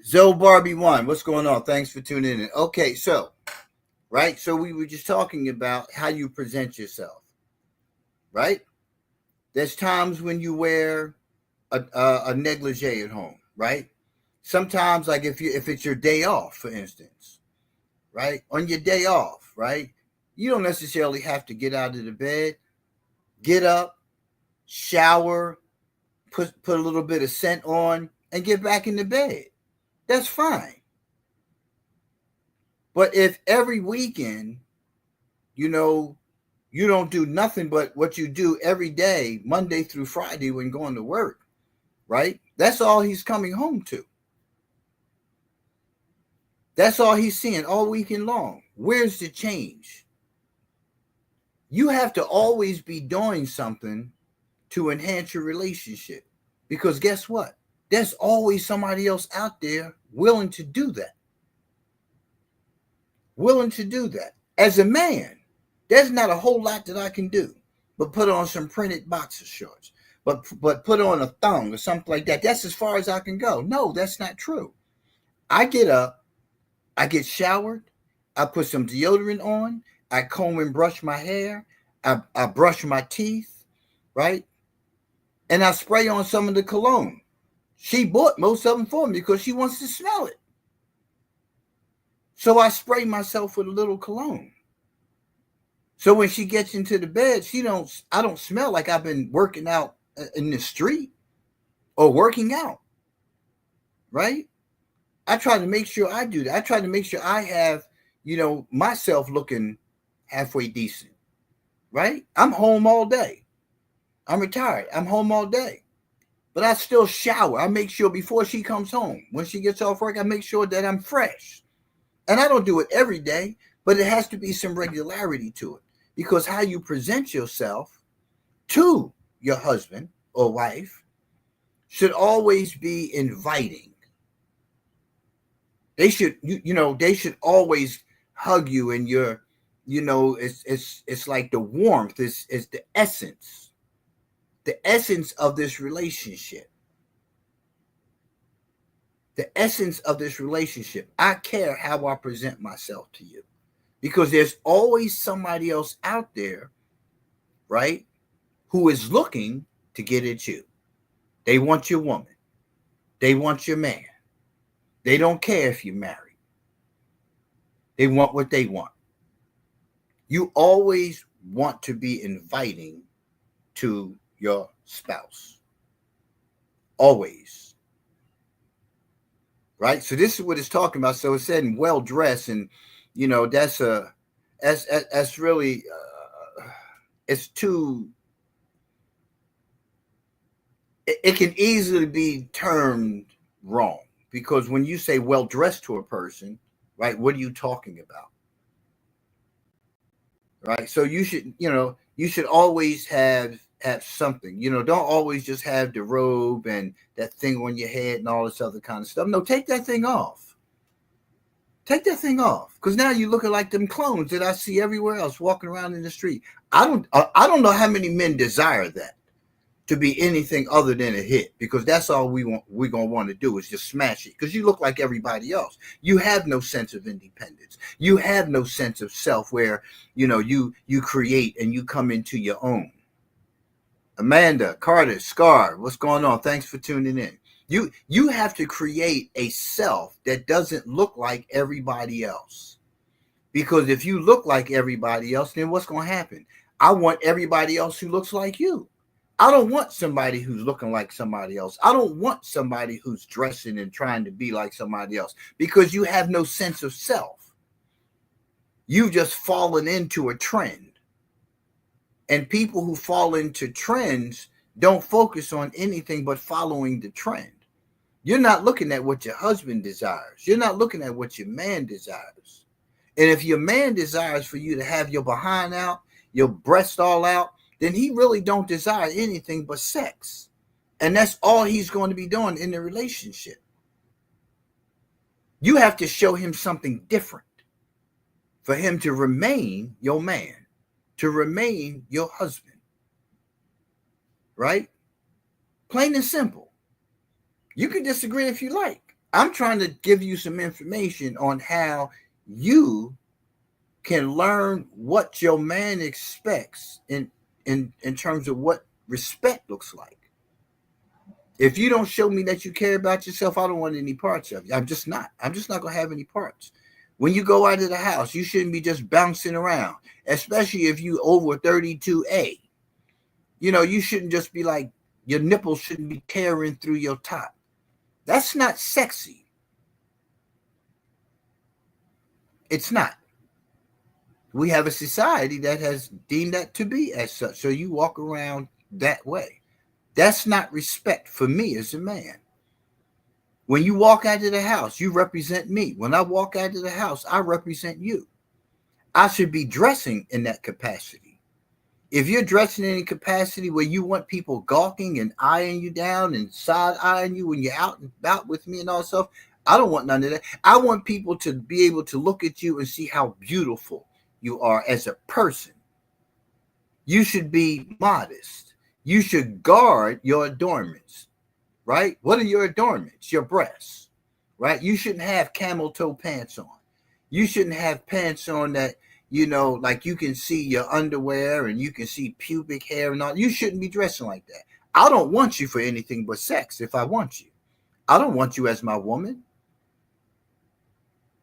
Zoe Barbie 1, what's going on? Thanks for tuning in. Okay, so, right? So we were just talking about how you present yourself, right? There's times when you wear a negligee at home, right? Sometimes, like if it's your day off, for instance, right? On your day off, right? You don't necessarily have to get out of the bed. Get up, shower, put a little bit of scent on, and get back in the bed. That's fine. But if every weekend, you know, you don't do nothing but what you do every day, Monday through Friday when going to work, right? That's all he's coming home to. That's all he's seeing all weekend long. Where's the change? You have to always be doing something to enhance your relationship. Because guess what? There's always somebody else out there willing to do that. Willing to do that. As a man, there's not a whole lot that I can do but put on some printed boxer shorts, but put on a thong or something like that. That's as far as I can go. No, that's not true. I get up, I get showered, I put some deodorant on, I comb and brush my hair, I brush my teeth, right? And I spray on some of the cologne. She bought most of them for me because she wants to smell it. So I spray myself with a little cologne. So when she gets into the bed, I don't smell like I've been working out in the street or working out, right? I try to make sure I do that. I try to make sure I have, myself looking halfway decent, right? I'm home all day. I'm retired. I'm home all day. But I still shower. I make sure before she comes home, when she gets off work, I make sure that I'm fresh. And I don't do it every day, but it has to be some regularity to it. Because how you present yourself to your husband or wife should always be inviting. They should, they should always hug you, and it's like the warmth is the essence of this relationship. The essence of this relationship. I care how I present myself to you, because there's always somebody else out there, right, who is looking to get at you. They want your woman. They want your man. They don't care if you're married. They want what they want. You always want to be inviting to your spouse. Always. Right? So this is what it's talking about. So it said well dressed, and that's really it's too. It can easily be termed wrong, because when you say well dressed to a person, right, what are you talking about? Right? So you should always have something. Don't always just have the robe and that thing on your head and all this other kind of stuff. No, take that thing off. Take that thing off, because now you're looking like them clones that I see everywhere else walking around in the street. I don't know how many men desire that to be anything other than a hit, because that's all we're gonna want to do is just smash it, because you look like everybody else. You have no sense of independence. You have no sense of self, where you create and you come into your own. Amanda, Carter, Scar, what's going on? Thanks for tuning in. You have to create a self that doesn't look like everybody else. Because if you look like everybody else, then what's going to happen? I want everybody else who looks like you. I don't want somebody who's looking like somebody else. I don't want somebody who's dressing and trying to be like somebody else, because you have no sense of self. You've just fallen into a trend. And people who fall into trends don't focus on anything but following the trend. You're not looking at what your husband desires. You're not looking at what your man desires. And if your man desires for you to have your behind out, your breast all out, then he really don't desire anything but sex. And that's all he's going to be doing in the relationship. You have to show him something different for him to remain your man, to remain your husband. Right? Plain and simple. You can disagree if you like. I'm trying to give you some information on how you can learn what your man expects in terms of what respect looks like. If you don't show me that you care about yourself, I don't want any parts of you. I'm just not going to have any parts. When you go out of the house, you shouldn't be just bouncing around, especially if you over 32A. You shouldn't just be like, your nipples shouldn't be tearing through your top. That's not sexy. It's not. We have a society that has deemed that to be as such. So you walk around that way. That's not respect for me as a man. When you walk out of the house, you represent me. When I walk out of the house, I represent you. I should be dressing in that capacity. If you're dressing in a capacity where you want people gawking and eyeing you down and side eyeing you when you're out and about with me and all that stuff, I don't want none of that. I want people to be able to look at you and see how beautiful you are as a person. You should be modest. You should guard your adornments, right? What are your adornments? Your breasts, right? You shouldn't have camel toe pants on. You shouldn't have pants on that, like you can see your underwear and you can see pubic hair and all. You shouldn't be dressing like that. I don't want you for anything but sex if I want you. I don't want you as my woman.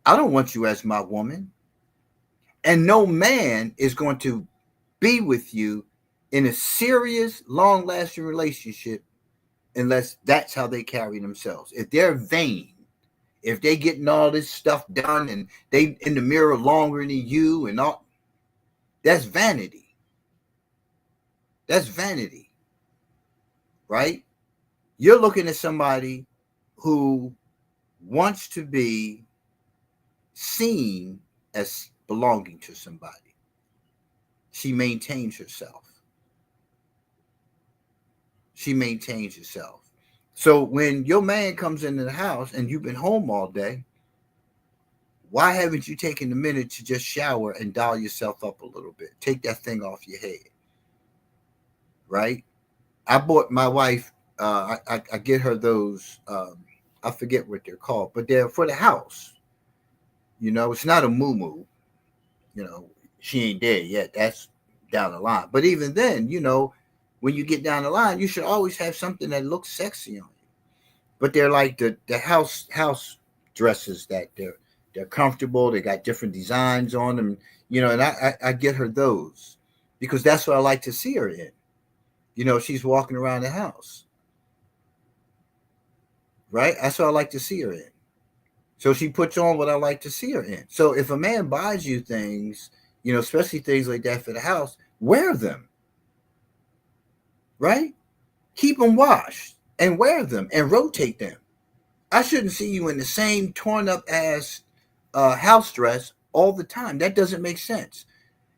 I don't want you as my woman. And no man is going to be with you in a serious, long-lasting relationship unless that's how they carry themselves. If they're vain, if they getting all this stuff done and they in the mirror longer than you and all, that's vanity. That's vanity, right? You're looking at somebody who wants to be seen as belonging to somebody. She maintains herself. She maintains herself. So when your man comes into the house and you've been home all day, why haven't you taken a minute to just shower and doll yourself up a little bit? Take that thing off your head, right? I bought my wife, I get her those, I forget what they're called, but they're for the house. It's not a moo-moo. She ain't there yet. That's down the line. But even then, when you get down the line, you should always have something that looks sexy on you. But they're like the house dresses that they're comfortable. They got different designs on them, and I get her those because that's what I like to see her in. She's walking around the house, right? That's what I like to see her in. So she puts on what I like to see her in. So if a man buys you things, especially things like that for the house, wear them, right? Keep them washed and wear them and rotate them. I shouldn't see you in the same torn up ass house dress all the time. That doesn't make sense.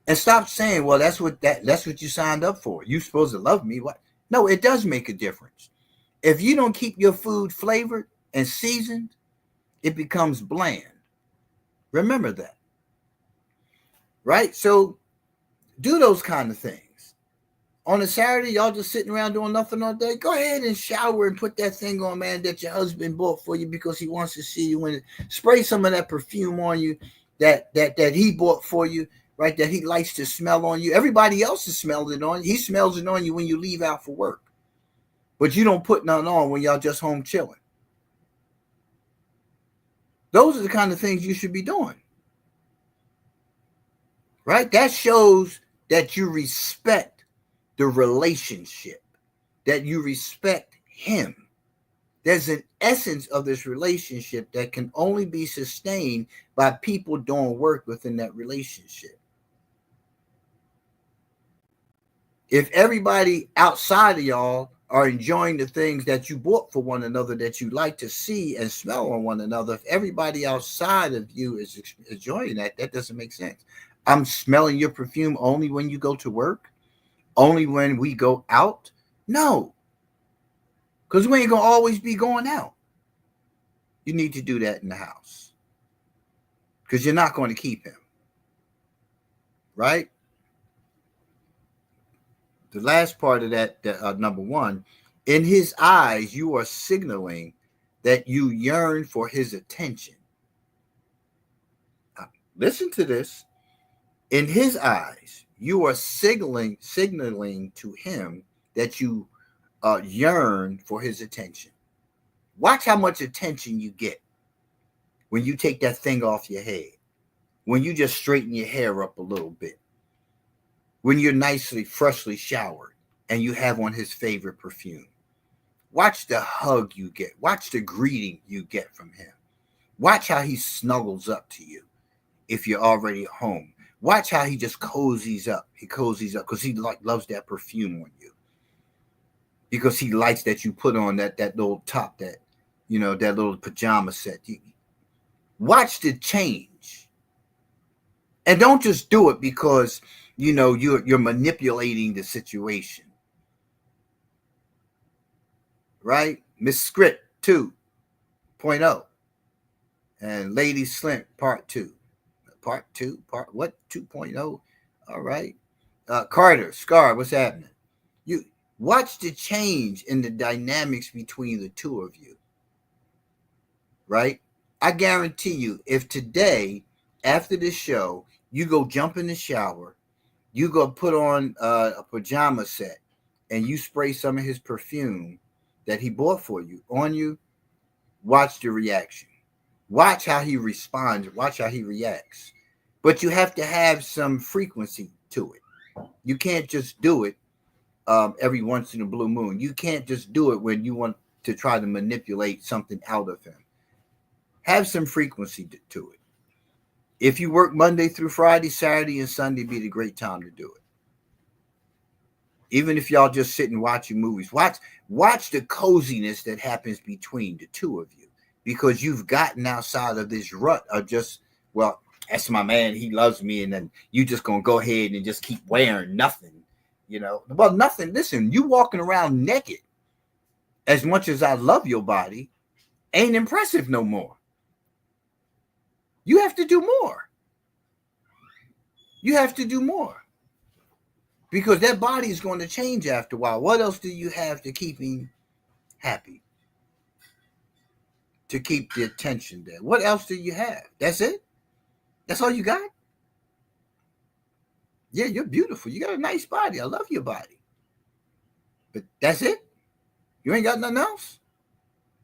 And stop saying, well, that's what you signed up for. You're supposed to love me. What? No, it does make a difference. If you don't keep your food flavored and seasoned, it becomes bland. Remember that. Right? So do those kind of things. On a Saturday, y'all just sitting around doing nothing all day. Go ahead and shower and put that thing on, man, that your husband bought for you because he wants to see you in it. Spray some of that perfume on you that he bought for you, right? That he likes to smell on you. Everybody else is smelling it on you. He smells it on you when you leave out for work. But you don't put nothing on when y'all just home chilling. Those are the kind of things you should be doing. Right? That shows that you respect the relationship, that you respect him. There's an essence of this relationship that can only be sustained by people doing work within that relationship. If everybody outside of y'all are enjoying the things that you bought for one another that you like to see and smell on one another, if everybody outside of you is enjoying that, that doesn't make sense. I'm smelling your perfume only when you go to work? Only when we go out? No. Because we ain't going to always be going out. You need to do that in the house. Because you're not going to keep him. Right? The last part of that, number one, in his eyes, you are signaling that you yearn for his attention. Now, listen to this. In his eyes, you are signaling to him that you yearn for his attention. Watch how much attention you get when you take that thing off your head, when you just straighten your hair up a little bit, when you're nicely, freshly showered, and you have on his favorite perfume. Watch the hug you get. Watch the greeting you get from him. Watch how he snuggles up to you if you're already home. Watch how he just cozies up. He cozies up because he loves that perfume on you. Because he likes that you put on that little top, that little pajama set. Watch the change. And don't just do it because you're manipulating the situation. Right? Miss Script 2.0 and Lady Slint Part 2. Part 2? Part what? 2.0? All right. Carter, Scar, what's happening? You watch the change in the dynamics between the two of you. Right? I guarantee you, if today, after this show, you go jump in the shower, you go put on a pajama set, and you spray some of his perfume that he bought for you on you, watch the reaction. Watch how he responds. Watch how he reacts. But you have to have some frequency to it. You can't just do it every once in a blue moon. You can't just do it when you want to try to manipulate something out of him. Have some frequency to it. If you work Monday through Friday, Saturday and Sunday be the great time to do it. Even if y'all just sit and watching movies, watch the coziness that happens between the two of you, because you've gotten outside of this rut of just, well, that's my man, he loves me, and then you just gonna go ahead and just keep wearing nothing, Well, nothing. Listen, you walking around naked, as much as I love your body, ain't impressive no more. You have to do more. You have to do more. Because that body is going to change after a while. What else do you have to keep him happy? To keep the attention there. What else do you have? That's it? That's all you got? Yeah, you're beautiful. You got a nice body. I love your body. But that's it? You ain't got nothing else?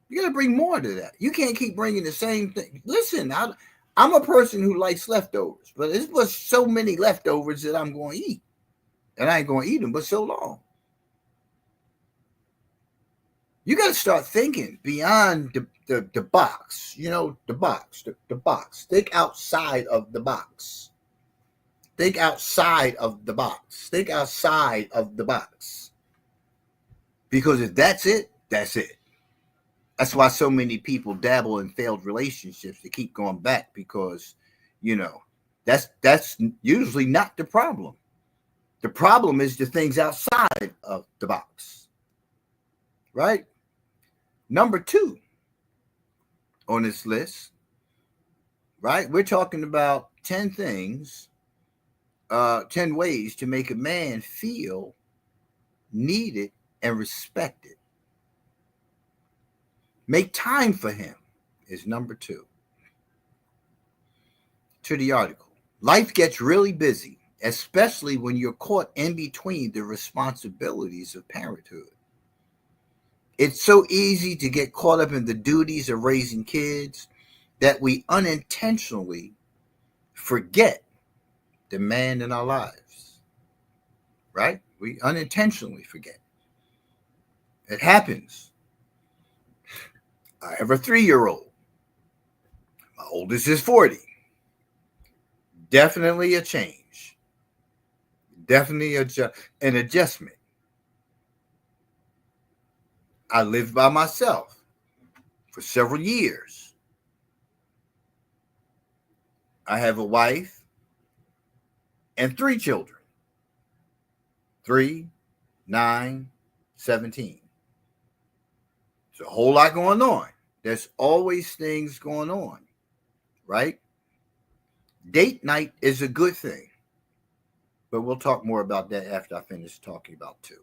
You got to bring more to that. You can't keep bringing the same thing. Listen, I'm a person who likes leftovers. But it's was so many leftovers that I'm going to eat. And I ain't going to eat them but so long. You got to start thinking beyond the box. The box. The box. Think outside of the box. Think outside of the box. Think outside of the box. Because if that's it, that's it. That's why so many people dabble in failed relationships. They keep going back because, that's usually not the problem. The problem is the things outside of the box, right? Number 2 on this list, right? We're talking about 10 things, 10 ways to make a man feel needed and respected. Make time for him is number 2. To the article. Life gets really busy, especially when you're caught in between the responsibilities of parenthood. It's so easy to get caught up in the duties of raising kids that we unintentionally forget the man in our lives, right? We unintentionally forget. It happens. I have a 3-year-old. My oldest is 40. Definitely a change. Definitely an adjustment. I lived by myself for several years. I have a wife and 3 children. 3, 9, 17. There's a whole lot going on. There's always things going on, right? Date night is a good thing. But we'll talk more about that after I finish talking about 2.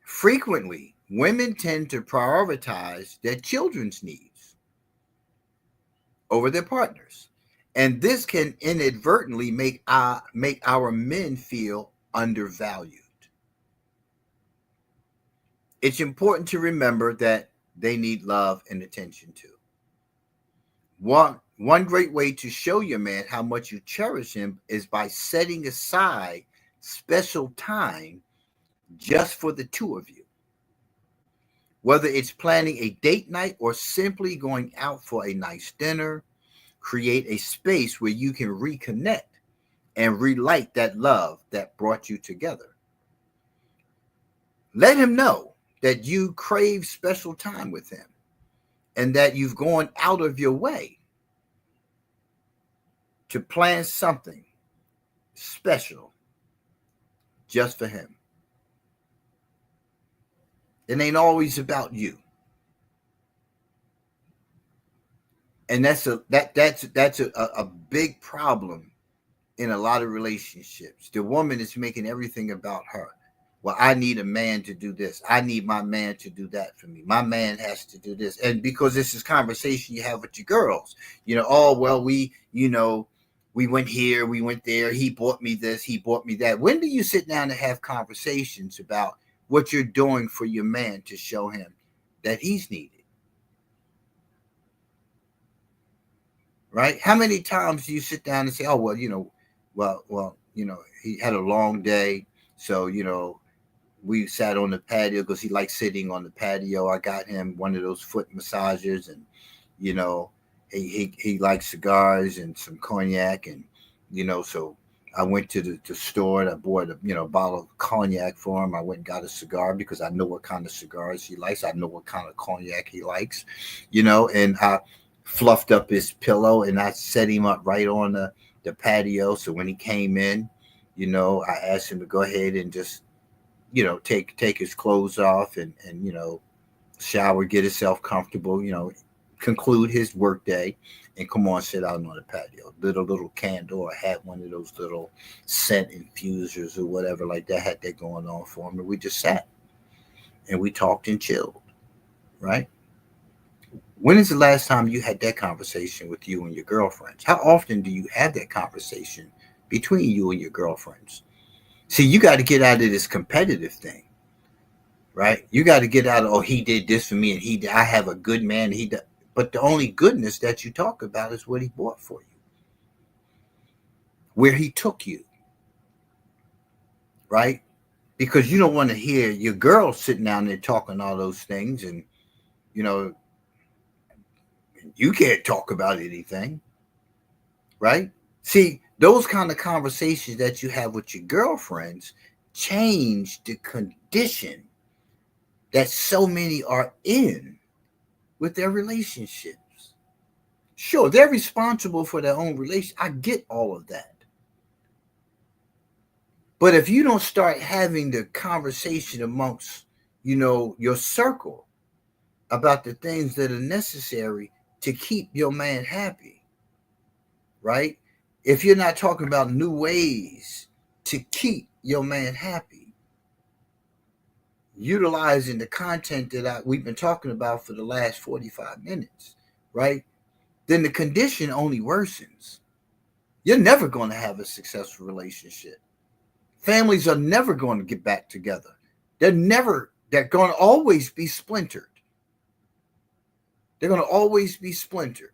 Frequently, women tend to prioritize their children's needs over their partners. And this can inadvertently make our men feel undervalued. It's important to remember that they need love and attention too. One great way to show your man how much you cherish him is by setting aside special time just for the two of you. Whether it's planning a date night or simply going out for a nice dinner, create a space where you can reconnect and relight that love that brought you together. Let him know that you crave special time with him and that you've gone out of your way to plan something special just for him. It ain't always about you. And that's a big problem in a lot of relationships. The woman is making everything about her. Well, I need a man to do this. I need my man to do that for me. My man has to do this. And because this is conversation you have with your girls, oh, well, we went here, we went there. He bought me this, he bought me that. When do you sit down and have conversations about what you're doing for your man to show him that he's needed? Right? How many times do you sit down and say, oh, well, he had a long day. So, we sat on the patio because he likes sitting on the patio. I got him one of those foot massagers, and, he likes cigars and some cognac. And, so I went to the store and I bought a bottle of cognac for him. I went and got a cigar because I know what kind of cigars he likes. I know what kind of cognac he likes, and I fluffed up his pillow and I set him up right on the patio. So when he came in, I asked him to go ahead and just, take his clothes off and shower, get himself comfortable, conclude his work day and come on, sit out on the patio. Little candle. I had one of those little scent infusers or whatever like that, had that going on for him. And we just sat and we talked and chilled, right? When is the last time you had that conversation with you and your girlfriends? How often do you have that conversation between you and your girlfriends? See, you got to get out of this competitive thing, right? You got to get out of, oh, he did this for me and I have a good man. But the only goodness that you talk about is what he bought for you, where he took you, right? Because you don't want to hear your girl sitting down there talking all those things and, you can't talk about anything, right? See, those kind of conversations that you have with your girlfriends change the condition that so many are in with their relationships. Sure, they're responsible for their own relation. I get all of that. But if you don't start having the conversation amongst, your circle about the things that are necessary to keep your man happy, right? If you're not talking about new ways to keep your man happy, utilizing the content that we've been talking about for the last 45 minutes, right? Then the condition only worsens. You're never going to have a successful relationship. Families are never going to get back together. They're going to always be splintered. They're going to always be splintered.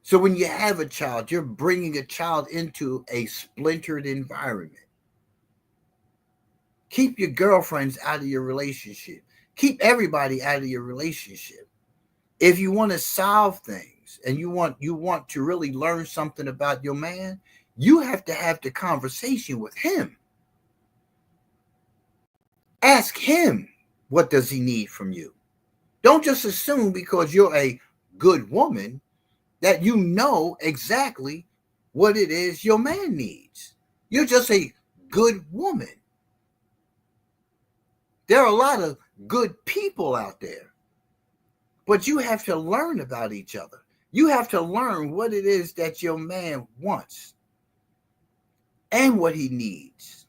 So when you have a child, you're bringing a child into a splintered environment. Keep your girlfriends out of your relationship. Keep everybody out of your relationship. If you want to solve things and you want to really learn something about your man, you have to have the conversation with him. Ask him, what does he need from you? Don't just assume because you're a good woman that you know exactly what it is your man needs. You're just a good woman. There are a lot of good people out there, but you have to learn about each other. You have to learn what it is that your man wants and what he needs.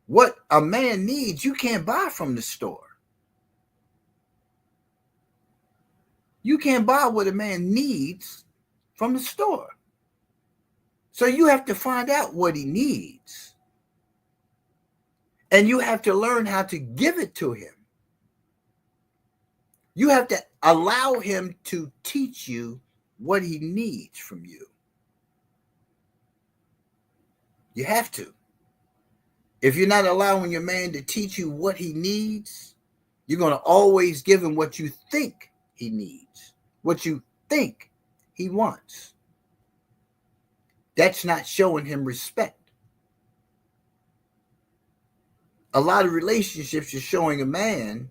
What a man needs, you can't buy from the store. You can't buy what a man needs from the store. So you have to find out what he needs. And you have to learn how to give it to him. You have to allow him to teach you what he needs from you. You have to. If you're not allowing your man to teach you what he needs, you're going to always give him what you think he needs, what you think he wants. That's not showing him respect. A lot of relationships are showing a man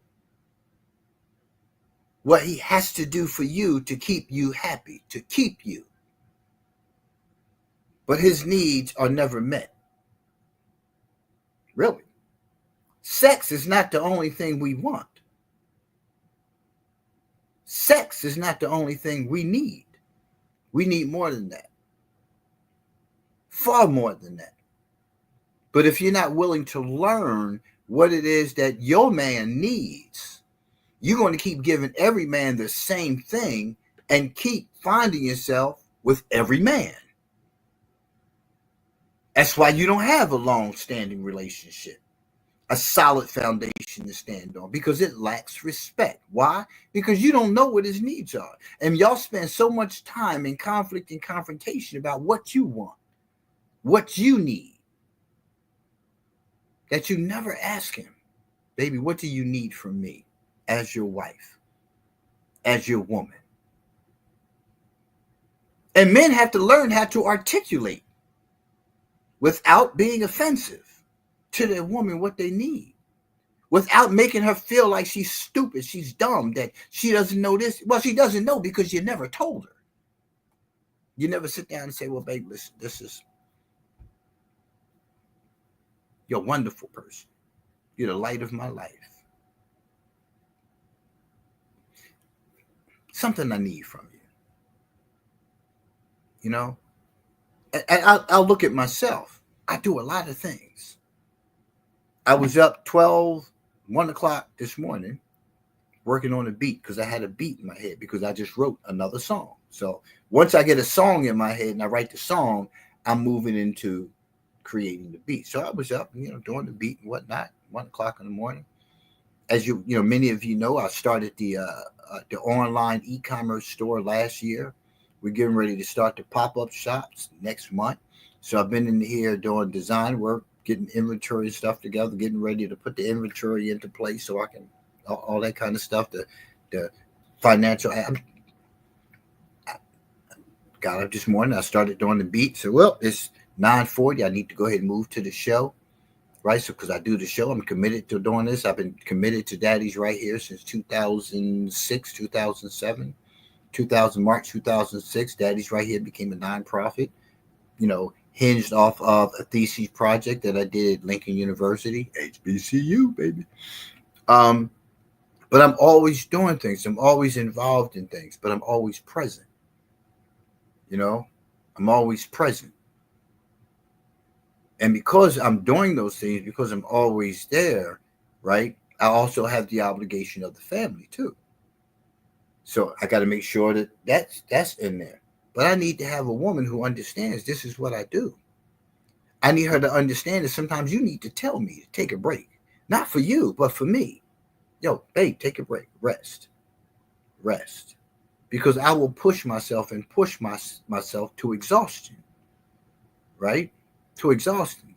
what he has to do for you to keep you happy, to keep you. But his needs are never met. Really. Sex is not the only thing we want. Sex is not the only thing we need. We need more than that. Far more than that. But if you're not willing to learn what it is that your man needs, you're going to keep giving every man the same thing and keep finding yourself with every man. That's why you don't have a long-standing relationship, a solid foundation to stand on, because it lacks respect. Why? Because you don't know what his needs are. And y'all spend so much time in conflict and confrontation about what you want, what you need, that you never ask him, baby, what do you need from me as your wife, as your woman? And men have to learn how to articulate without being offensive to their woman what they need, without making her feel like she's stupid, she's dumb, that she doesn't know this. Well, she doesn't know because you never told her. You never sit down and say, well, babe, listen, this is, you're a wonderful person. You're the light of my life. Something I need from you. You know? And I'll look at myself. I do a lot of things. I was up 1 o'clock this morning working on a beat because I had a beat in my head because I just wrote another song. So once I get a song in my head and I write the song, I'm moving into creating the beat. So I was up, doing the beat and whatnot, 1 o'clock in the morning. As many of you know, I started the online e-commerce store last year. We're getting ready to start the pop-up shops next month. So I've been in here doing design work, getting inventory stuff together, getting ready to put the inventory into place so I can, all that kind of stuff, the financial. Got up this morning, I started doing the beat. So, well, it's 9:40. I need to go ahead and move to the show, right? So, because I do the show, I'm committed to doing this. I've been committed to Daddy's Right Here since 2006, 2007. March 2006, Daddy's Right Here became a nonprofit, hinged off of a thesis project that I did at Lincoln University, HBCU, baby. But I'm always doing things. I'm always involved in things, but I'm always present. I'm always present. And because I'm doing those things, because I'm always there, right, I also have the obligation of the family too. So I got to make sure that that's in there. But I need to have a woman who understands this is what I do. I need her to understand that sometimes you need to tell me to take a break. Not for you, but for me. Yo, babe, take a break. Rest. Because I will push myself and push myself to exhaustion. Right? To exhaustion.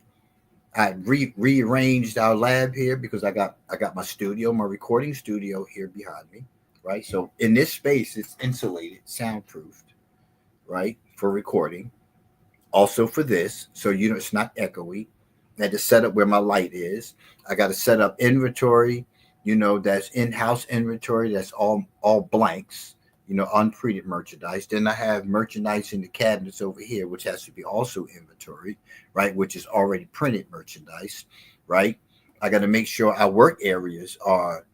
I rearranged our lab here because I got my studio, my recording studio here behind me. Right. So in this space, it's insulated, soundproofed, right, for recording. Also for this, so it's not echoey. I had to set up where my light is. I got to set up inventory, that's in-house inventory. That's all blanks, unprinted merchandise. Then I have merchandise in the cabinets over here, which has to be also inventory, right, which is already printed merchandise, right. I got to make sure our work areas are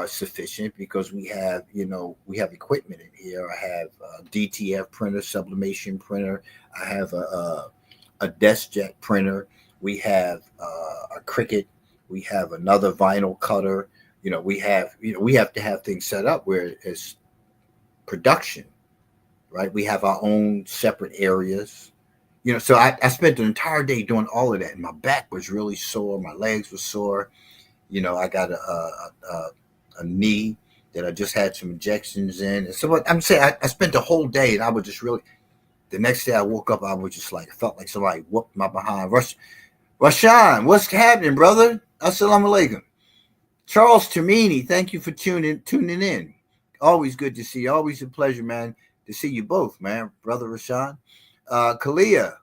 sufficient because we have equipment in here. I have a DTF printer, sublimation printer. I have a DeskJet printer. We have a Cricut. We have another vinyl cutter. We have to have things set up where it's production, right? We have our own separate areas. So I spent the entire day doing all of that, and my back was really sore, my legs were sore. I got a knee that I just had some injections in. And so what I'm saying, I spent the whole day, and I was just really. The next day I woke up, I was just like, felt like somebody whooped my behind. Rashawn, what's happening, brother? Assalamu alaikum. Charles Termini, thank you for tuning in. Always good to see you. Always a pleasure, man, to see you both, man. Brother Rashawn. Kalia.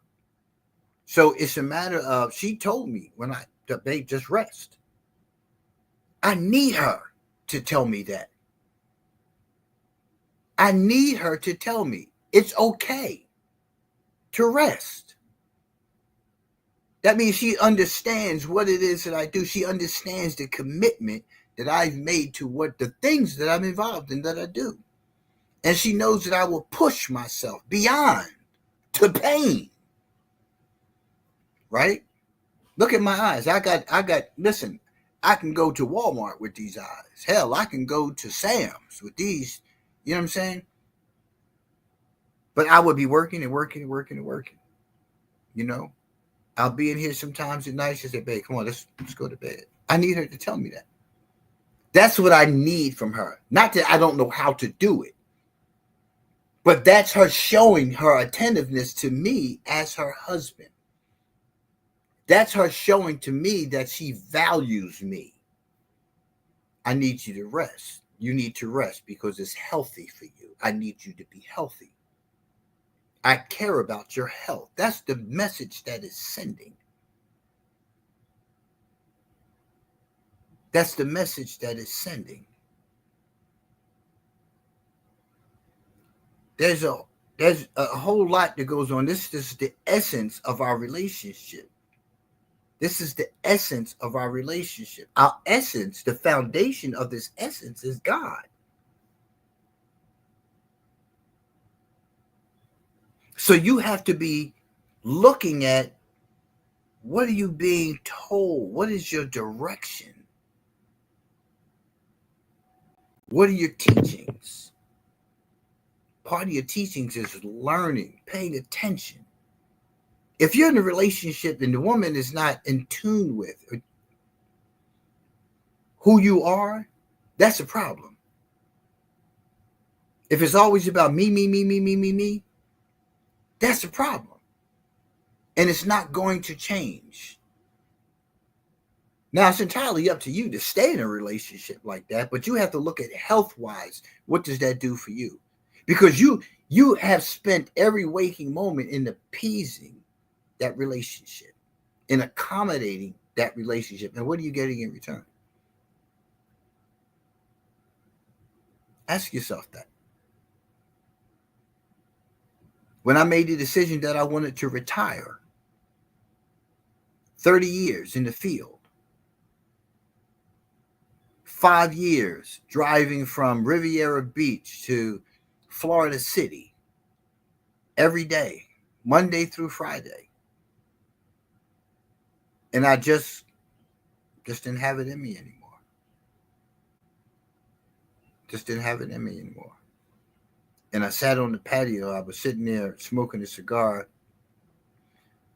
So it's a matter of, she told me babe, just rest. I need her to tell me that. I need her to tell me it's okay to rest. That means she understands what it is that I do. She understands the commitment that I've made to what the things that I'm involved in that I do. And she knows that I will push myself beyond to pain. Right? Look at my eyes. Listen, I can go to Walmart with these eyes. Hell, I can go to Sam's with these. You know what I'm saying? But I would be working and working and working and working. I'll be in here sometimes at night. She said, babe, come on, let's go to bed. I need her to tell me that. That's what I need from her. Not that I don't know how to do it, but that's her showing her attentiveness to me as her husband. That's her showing to me that she values me. I need you to rest. You need to rest because it's healthy for you. I need you to be healthy. I care about your health. That's the message that is sending. That's the message that is sending. There's a whole lot that goes on. This is the essence of our relationship. This is the essence of our relationship. Our essence, the foundation of this essence is God. So you have to be looking at, what are you being told? What is your direction? What are your teachings? Part of your teachings is learning, paying attention. If you're in a relationship and the woman is not in tune with who you are, that's a problem. If it's always about me, that's a problem. And it's not going to change. Now, it's entirely up to you to stay in a relationship like that, but you have to look at health-wise, what does that do for you? Because you have spent every waking moment in appeasing that relationship, in accommodating that relationship. And what are you getting in return? Ask yourself that. When I made the decision that I wanted to retire, 30 years in the field, 5 years driving from Riviera Beach to Florida City every day, Monday through Friday. And I just didn't have it in me anymore. Just didn't have it in me anymore. And I sat on the patio. I was sitting there smoking a cigar.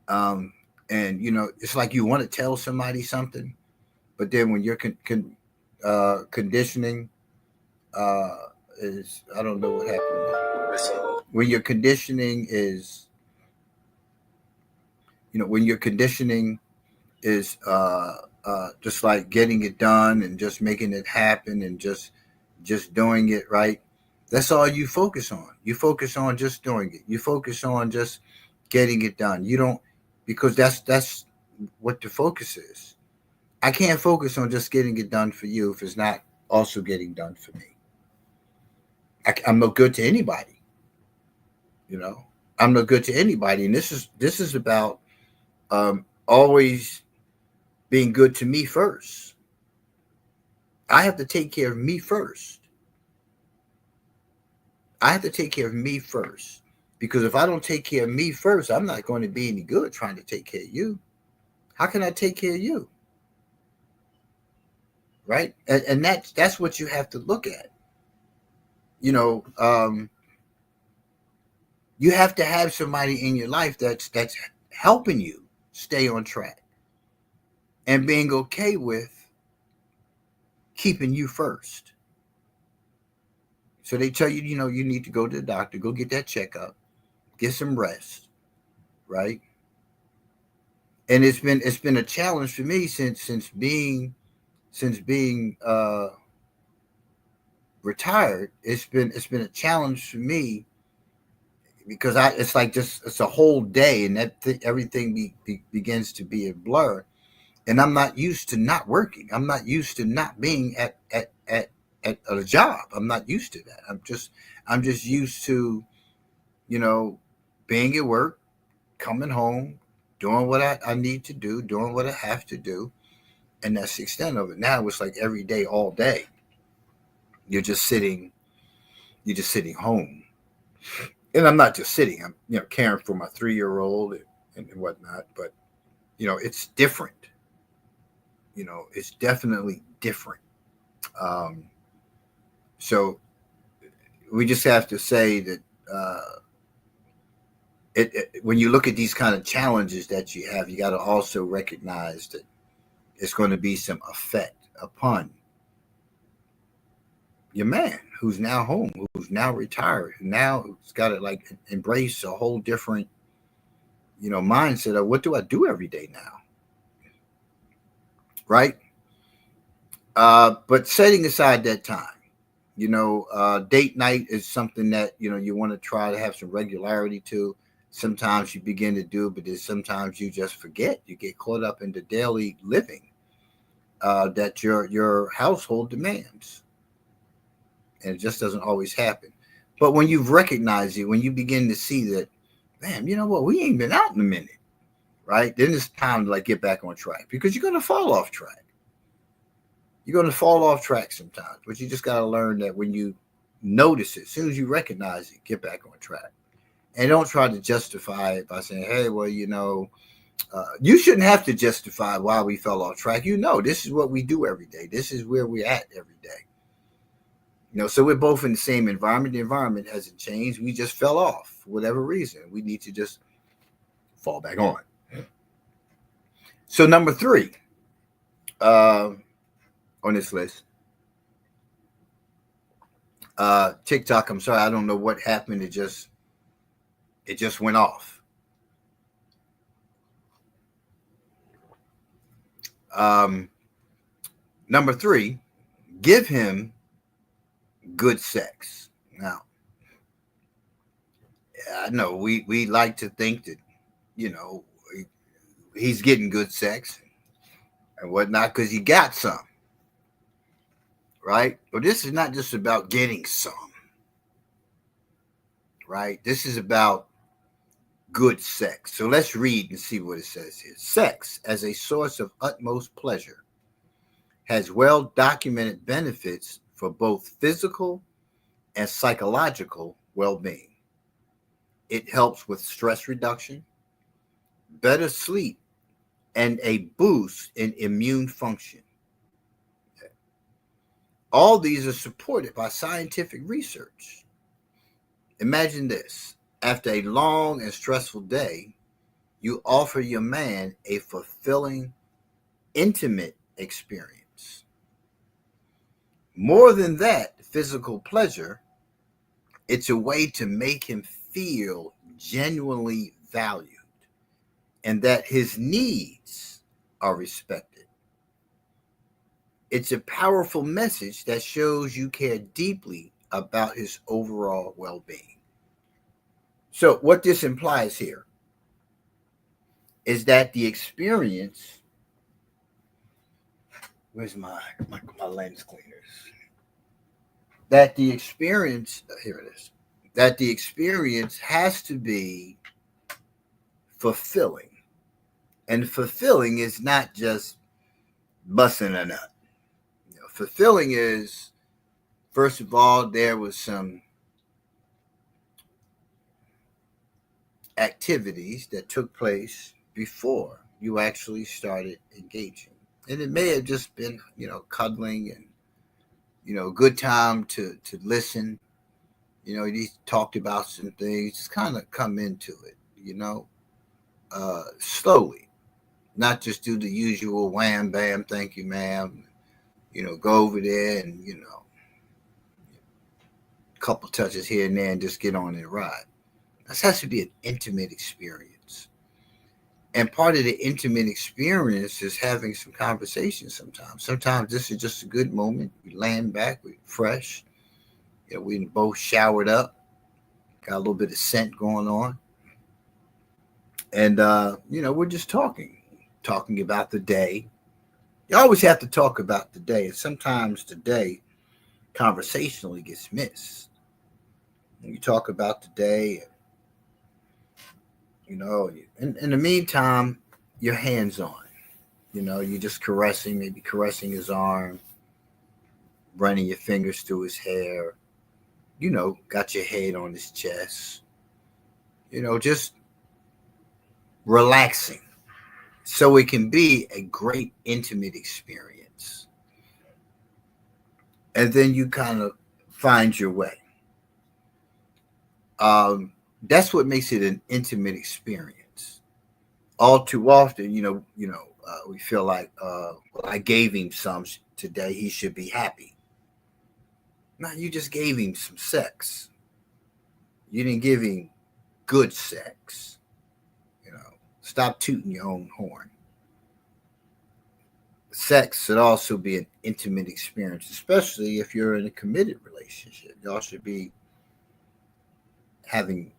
And, it's like you want to tell somebody something, but then when you're conditioning is, I don't know what happened. When your conditioning is, when your conditioning is just like getting it done and just making it happen and just doing it right. That's all you focus on. You focus on just doing it. You focus on just getting it done. You don't, because that's what the focus is. I can't focus on just getting it done for you if it's not also getting done for me. I'm no good to anybody. I'm no good to anybody. And this is about always being good to me first. I have to take care of me first. I have to take care of me first. Because if I don't take care of me first, I'm not going to be any good trying to take care of you. How can I take care of you? Right? And that's what you have to look at. You have to have somebody in your life that's helping you stay on track and being okay with keeping you first. So they tell you, you need to go to the doctor, go get that checkup, get some rest, right? And it's been a challenge for me since being retired. It's been a challenge for me because it's like just it's a whole day, and everything begins to be a blur. And I'm not used to not working. I'm not used to not being at a job. I'm not used to that. I'm just used to, you know, being at work, coming home, doing what I need to do, doing what I have to do, and that's the extent of it. Now it's like every day, all day, you're just sitting, you're just sitting home, and I'm not just sitting. I'm caring for my 3-year old and whatnot. But it's different. It's definitely different. Um, so we just have to say that when you look at these kind of challenges that you have, you got to also recognize that it's going to be some effect upon your man who's now home, who's now retired, who's got to like embrace a whole different, mindset of what do I do every day now, right? But setting aside that time, date night is something that you want to try to have some regularity to. Sometimes you begin to do, but then sometimes you just forget. You get caught up in the daily living that your household demands, and it just doesn't always happen. But when you've recognized it, when you begin to see that, man, you know what, we ain't been out in a minute, right? Then it's time to like get back on track, because you're gonna fall off track. You're gonna fall off track sometimes, but you just gotta learn that when you notice it, as soon as you recognize it, get back on track. And don't try to justify it by saying, hey, well, you shouldn't have to justify why we fell off track. This is what we do every day. This is where we're at every day. So we're both in the same environment. The environment hasn't changed. We just fell off for whatever reason. We need to just fall back on. So number 3 on this list, TikTok. I'm sorry, I don't know what happened. It just went off. Number 3, give him good sex. Now, I know we like to think that, he's getting good sex and whatnot because he got some, right? But this is not just about getting some, right? This is about good sex. So let's read and see what it says here. Sex, as a source of utmost pleasure, has well documented benefits for both physical and psychological well-being. It helps with stress reduction, better sleep, and a boost in immune function. All these are supported by scientific research. Imagine this. After a long and stressful day, you offer your man a fulfilling, intimate experience. More than that, physical pleasure, it's a way to make him feel genuinely valued and that his needs are respected. It's a powerful message that shows you care deeply about his overall well-being. So what this implies here is that the experience, where's my lens cleaners? That the experience, here it is, that the experience has to be fulfilling. And fulfilling is not just busting a nut. Fulfilling is, first of all, there was some activities that took place before you actually started engaging. And it may have just been, cuddling and, good time to listen, He talked about some things, just kind of come into it, slowly, not just do the usual wham bam, thank you, ma'am. Go over there and a couple touches here and there, and just get on and ride. This has to be an intimate experience. And part of the intimate experience is having some conversation sometimes. Sometimes this is just a good moment. We laying back, we fresh. We both showered up, got a little bit of scent going on. And, we're just talking about the day. You always have to talk about the day. And sometimes the day conversationally gets missed. When you talk about the day, in the meantime, your hands on. You're just maybe caressing his arm, running your fingers through his hair, got your head on his chest, just relaxing so it can be a great intimate experience. And then you kind of find your way. That's what makes it an intimate experience. All too often, we feel like, well, I gave him some today, he should be happy. No, you just gave him some sex. You didn't give him good sex. Stop tooting your own horn. Sex should also be an intimate experience, especially if you're in a committed relationship. Y'all should be having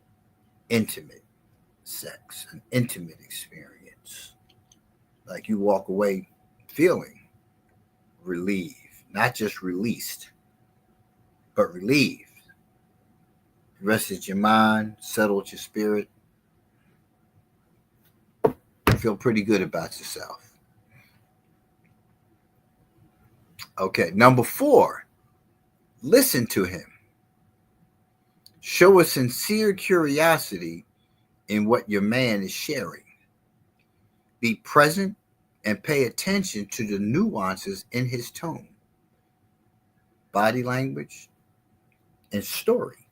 intimate sex, an intimate experience. Like you walk away feeling relieved, not just released, but relieved. Rested your mind, settled your spirit. Feel pretty good about yourself. Okay, number 4, listen to him. Show a sincere curiosity in what your man is sharing. Be present and pay attention to the nuances in his tone, body language, and story.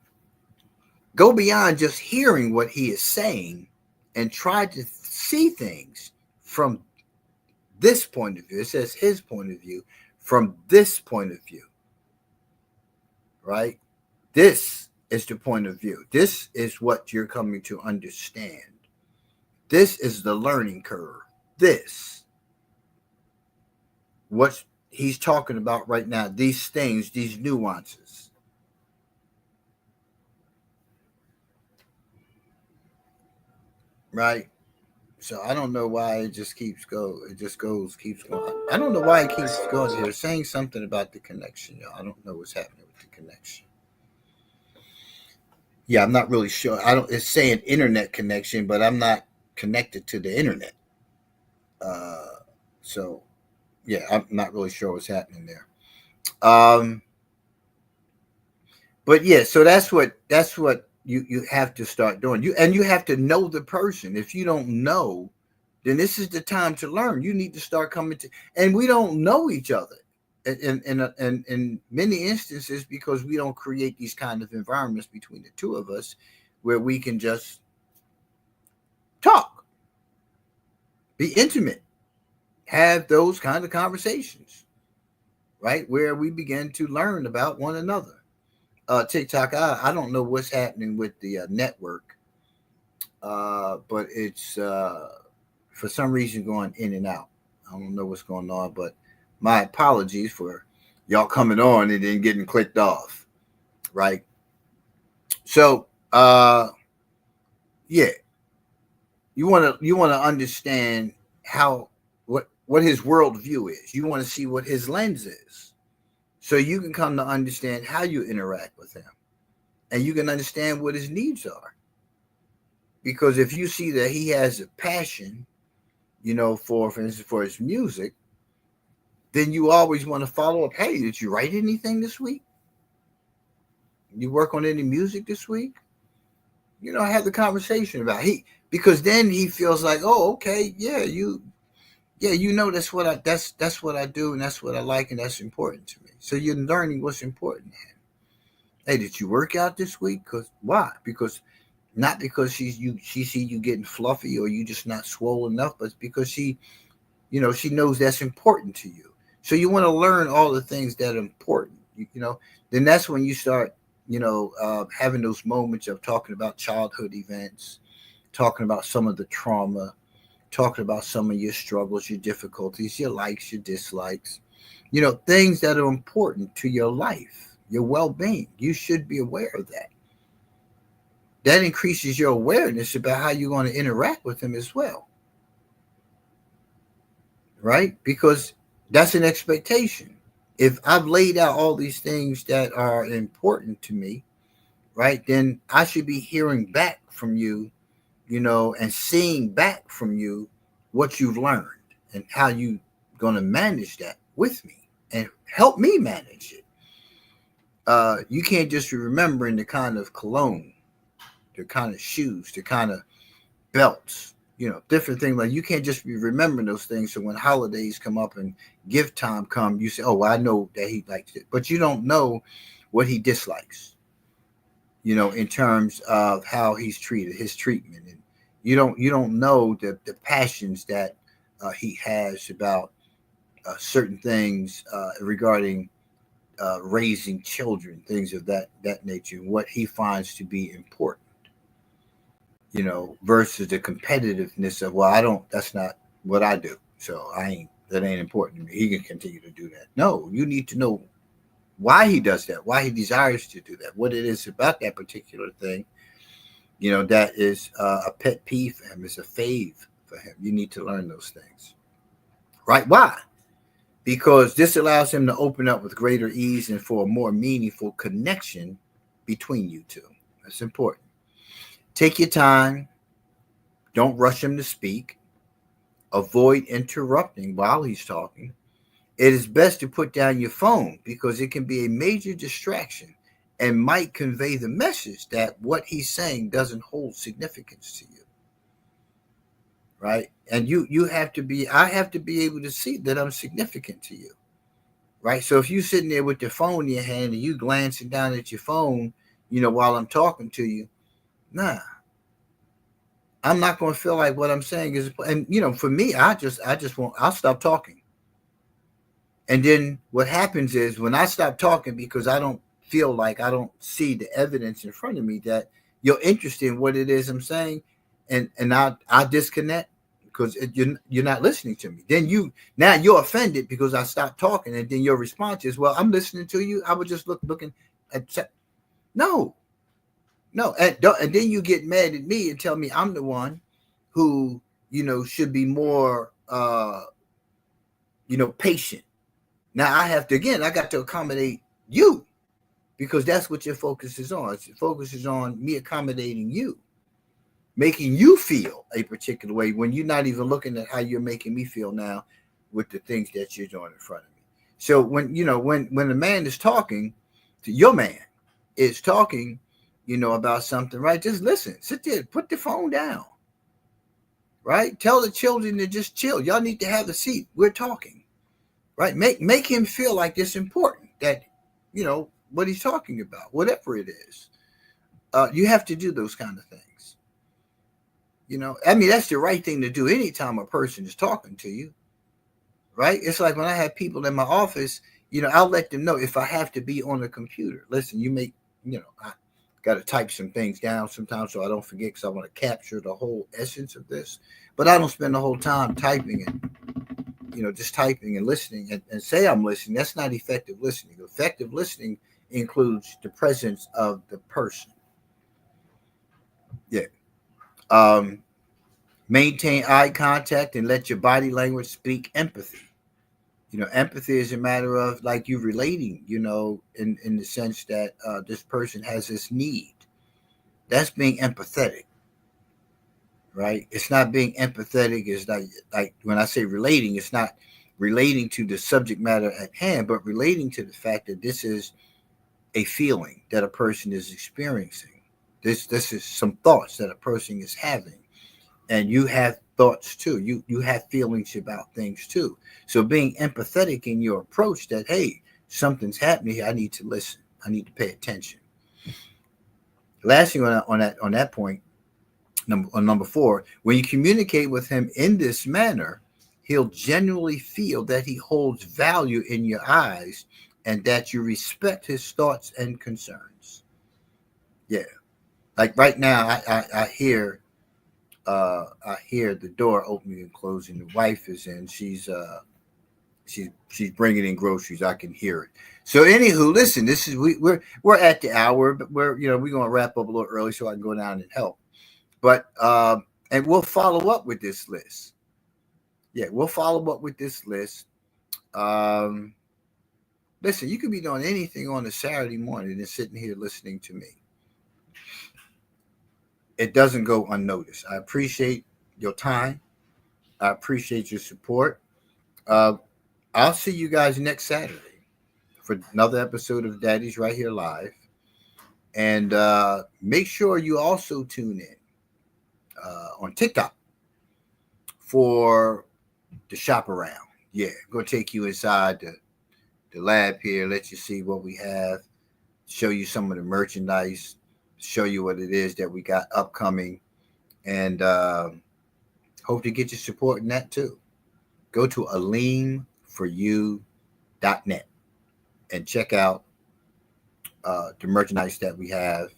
Go beyond just hearing what he is saying and try to see things from this point of view. It says his point of view, from this point of view, right? This is the point of view. This is what you're coming to understand. This is the learning curve. This, what he's talking about right now, these things, these nuances. Right? So I don't know why it just keeps going. It just keeps going. I don't know why it keeps going. They're saying something about the connection, y'all. I don't know what's happening with the connection. Yeah, I'm not really sure. It's saying internet connection, but I'm not connected to the internet. So yeah, I'm not really sure what's happening there. But yeah, so that's what you have to start doing. You have to know the person. If you don't know, then this is the time to learn. You need to start coming to, and we don't know each other in many instances because we don't create these kind of environments between the two of us where we can just talk, be intimate, have those kind of conversations, right? Where we begin to learn about one another. TikTok, I don't know what's happening with the network, but it's for some reason going in and out. I don't know what's going on, but my apologies for y'all coming on and then getting clicked off, right? So, yeah, you want to understand what his worldview is. You want to see what his lens is. So you can come to understand how you interact with him. And you can understand what his needs are. Because if you see that he has a passion, for instance, for his music, then you always want to follow up. Hey, did you write anything this week? You work on any music this week? Have the conversation about because then he feels like, oh, okay, yeah, that's what I do, and that's what I like, and that's important to me. So you're learning what's important to him. Hey, did you work out this week? Because why? Because not because she see you getting fluffy or you just not swollen enough, but it's because she knows that's important to you. So you want to learn all the things that are important. Then that's when you start, having those moments of talking about childhood events, talking about some of the trauma, talking about some of your struggles, your difficulties, your likes, your dislikes, things that are important to your life, your well being. You should be aware of that. That increases your awareness about how you're going to interact with them as well, right? Because that's an expectation. If I've laid out all these things that are important to me, right, then I should be hearing back from you, and seeing back from you what you've learned and how you going to manage that with me and help me manage it. You can't just be remembering the kind of cologne, the kind of shoes, the kind of belts, different things. Like you can't just be remembering those things. So when holidays come up and gift time come, you say, "Oh, well, I know that he likes it," but you don't know what he dislikes. In terms of how he's treated, his treatment, and you don't know the passions that he has about certain things regarding raising children, things of that nature, what he finds to be important. Versus the competitiveness of, well, I don't, that's not what I do. So that ain't important to me. He can continue to do that. No, you need to know why he does that, why he desires to do that, what it is about that particular thing, that is a pet peeve for him, is a fave for him. You need to learn those things. Right? Why? Because this allows him to open up with greater ease and for a more meaningful connection between you two. That's important. Take your time. Don't rush him to speak. Avoid interrupting while he's talking. It is best to put down your phone because it can be a major distraction and might convey the message that what he's saying doesn't hold significance to you. Right? And I have to be able to see that I'm significant to you. Right? So if you're sitting there with your phone in your hand and you glancing down at your phone, while I'm talking to you, nah, I'm not going to feel like what I'm saying is, and for me, I just won't, I'll stop talking. And then what happens is when I stop talking because I don't feel like I don't see the evidence in front of me that you're interested in what it is I'm saying, and I disconnect because you're not listening to me. Then you're offended because I stopped talking, and then your response is, "Well, I'm listening to you. I was just looking at no, and then you get mad at me and tell me I'm the one who should be more patient. Now I got to accommodate you because that's what your focus is on. Your focus is on me accommodating you, making you feel a particular way when you're not even looking at how you're making me feel now with the things that you're doing in front of me. So when the man is talking, to your man is talking, about something, right? Just listen, sit there, put the phone down, right? Tell the children to just chill. Y'all need to have a seat. We're talking. Right, make him feel like it's important that what he's talking about, whatever it is. You have to do those kind of things. That's the right thing to do anytime a person is talking to you. Right? It's like when I have people in my office, I'll let them know if I have to be on the computer. Listen, I got to type some things down sometimes so I don't forget because I want to capture the whole essence of this. But I don't spend the whole time typing it. Just typing and listening and say I'm listening. That's not effective listening. Effective listening includes the presence of the person. Yeah. Maintain eye contact and let your body language speak empathy. Empathy is a matter of like you relating, in the sense that this person has this need. That's being empathetic. Right? It's not being empathetic. It's like when I say relating, it's not relating to the subject matter at hand, but relating to the fact that this is a feeling that a person is experiencing. This is some thoughts that a person is having, and you have thoughts too. You have feelings about things too. So being empathetic in your approach that, hey, something's happening here. I need to listen. I need to pay attention. Last thing on that point, number 4, when you communicate with him in this manner, he'll genuinely feel that he holds value in your eyes and that you respect his thoughts and concerns. Yeah, like right now, I hear the door opening and closing. The wife is in. She's bringing in groceries. I can hear it. So, anywho, listen. This is we're at the hour, but we're gonna wrap up a little early so I can go down and help. But and we'll follow up with this list. Yeah, we'll follow up with this list. Listen, you could be doing anything on a Saturday morning and sitting here listening to me. It doesn't go unnoticed. I appreciate your time. I appreciate your support. I'll see you guys next Saturday for another episode of Daddy's Right Here Live. And make sure you also tune in on TikTok for the shop around. Yeah, going to take you inside the lab here, let you see what we have, show you some of the merchandise, show you what it is that we got upcoming, and hope to get your support in that too. Go to aleemforyou.net and check out the merchandise that we have.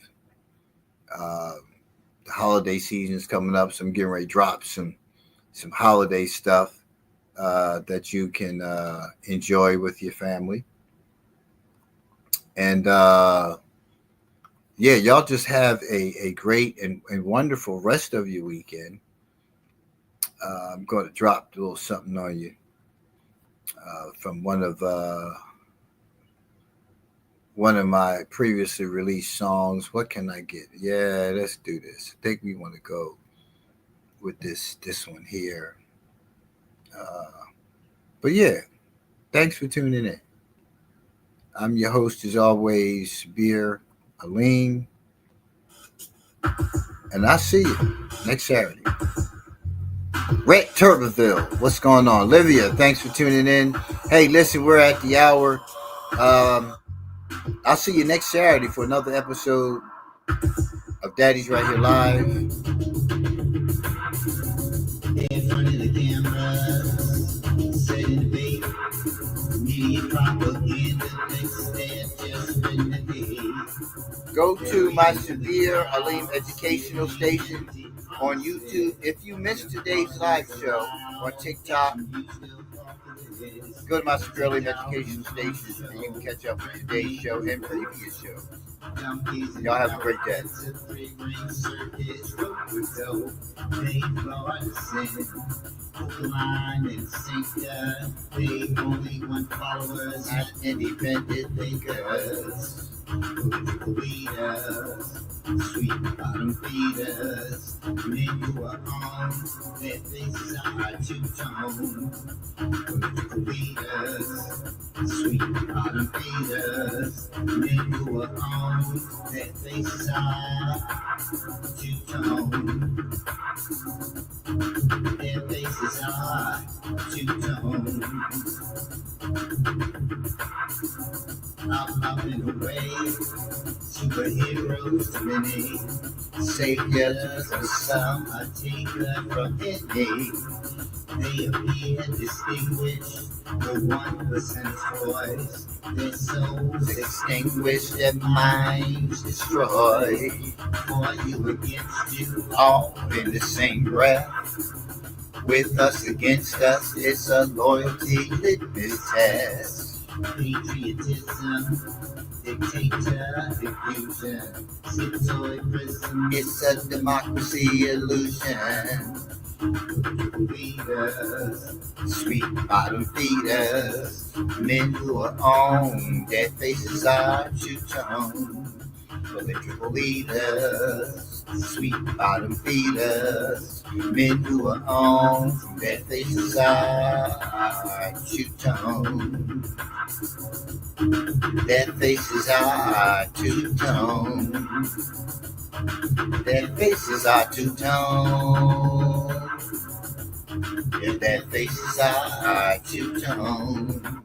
The holiday season is coming up, so I'm getting ready to drop some holiday stuff that you can enjoy with your family. And yeah, y'all just have a great and wonderful rest of your weekend. I'm going to drop a little something on you from one of my previously released songs. What can I get? Yeah, let's do this. I think we want to go with this one here. But yeah, thanks for tuning in. I'm your host, as always, Beer Aline. And I'll see you next Saturday. Red Turbeville, what's going on? Livia, thanks for tuning in. Hey, listen, we're at the hour. I'll see you next Saturday for another episode of Daddy's Right Here Live. In front of the camera, setting the bait. Media propaganda, next step, just spin the day. Go to my Severe Aleem Educational Station on YouTube. If you missed today's live show on TikTok, go to my Severe Aleem Educational Station and you can catch up with today's show and previous show. Y'all have a great day. Line and sinker, they only want followers, not independent thinkers. Political leaders, sweet bottom feeders, men who are on their faces are two-tone. Political leaders, sweet bottom feeders, men who are on their faces are two-tone. Their faces are two-tone. Up and away, superheroes to many, saviors for some, a taker from any. They appear distinguished, the 1%'s voice, their souls extinguished, their minds destroyed. For you against you, all in the same breath. With us against us, it's a loyalty litmus test. Patriotism, dictator, diffusion, schizoid prism, it's a democracy illusion. Leaders, sweet bottom feeders, men who are on their faces are two-tone. Political leaders, sweet bottom feeders, men who are on their faces are two-tone. Their faces are two-tone. Their faces are two-tone. Yeah, their faces are two-tone.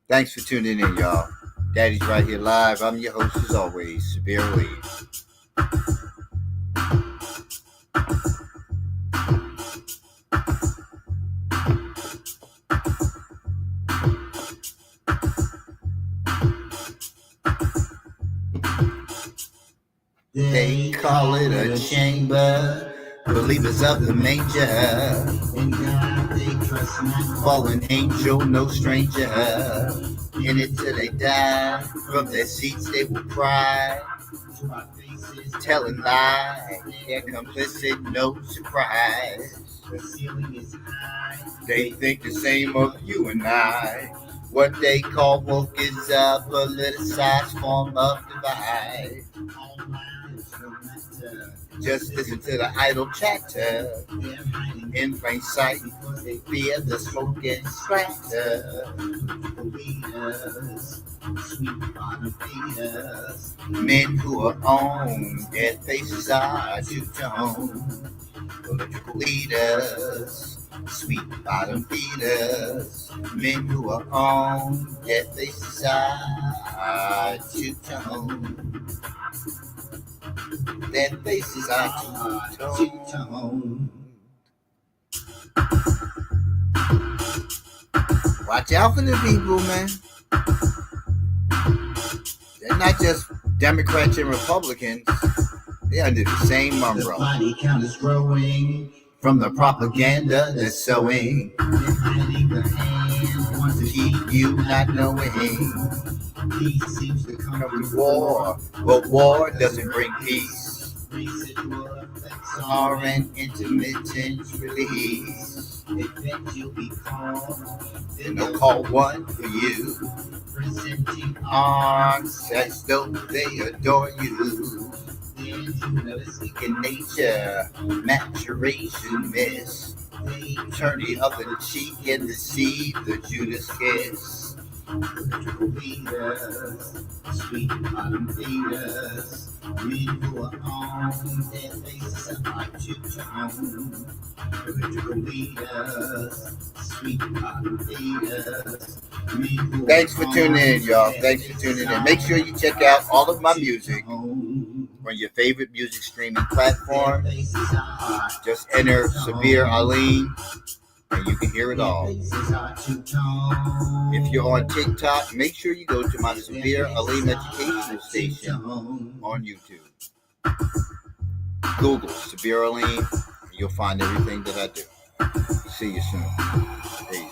Thanks for tuning in, y'all. Daddy's right here live. I'm your host as always, Severe Lee. They call it a chamber, believers of the manger. In God they trust not. Fallen angel, no stranger. In it till they die. From their seats they will cry. To our faces, Telling lies, they're complicit, no surprise. the ceiling is high. They think the same of you and I. What they call woke is a politicized form of divide. Online is no matter. Just listen to the idle chatter. They're hiding In plain sight, because they fear the smoke and splatter. political leaders, sweet bottom feeders. Men who are on, their faces are two-tone. Political leaders, sweet bottom feeders. Men who are on, their faces are two-tone. Their faces are two-tone. Watch out for the people, man. They're not just Democrats and Republicans. They're under the same The umbrella. body count is growing. From the propaganda that's sowing, They're hiding the hand. Want to keep you not knowing. peace seems to come Come from to war, but war doesn't bring peace. Residual effects Are an intermittent release. They bet you'll be called. And they'll call one for you. Presenting Arms as though they adore you. Then you notice Sick in nature, maturation miss. they Turn the other cheek and deceive the Judas kiss. political leaders, sweet bottom feeders, men who are on their faces are like two-tone. Political leaders, sweet bottom feeders, men who Thanks are for tuning in, on y'all. their Thanks for tuning in. faces Make sure you check out all of my music two-tone. on your favorite music streaming platform. Their faces are Just enter Severe Aline and you can hear it all. faces are two-tone. If you're on TikTok, make sure you go to my Severe Aline Educational Station on YouTube. Google Severe Aline and you'll find everything that I do. See you soon. Peace.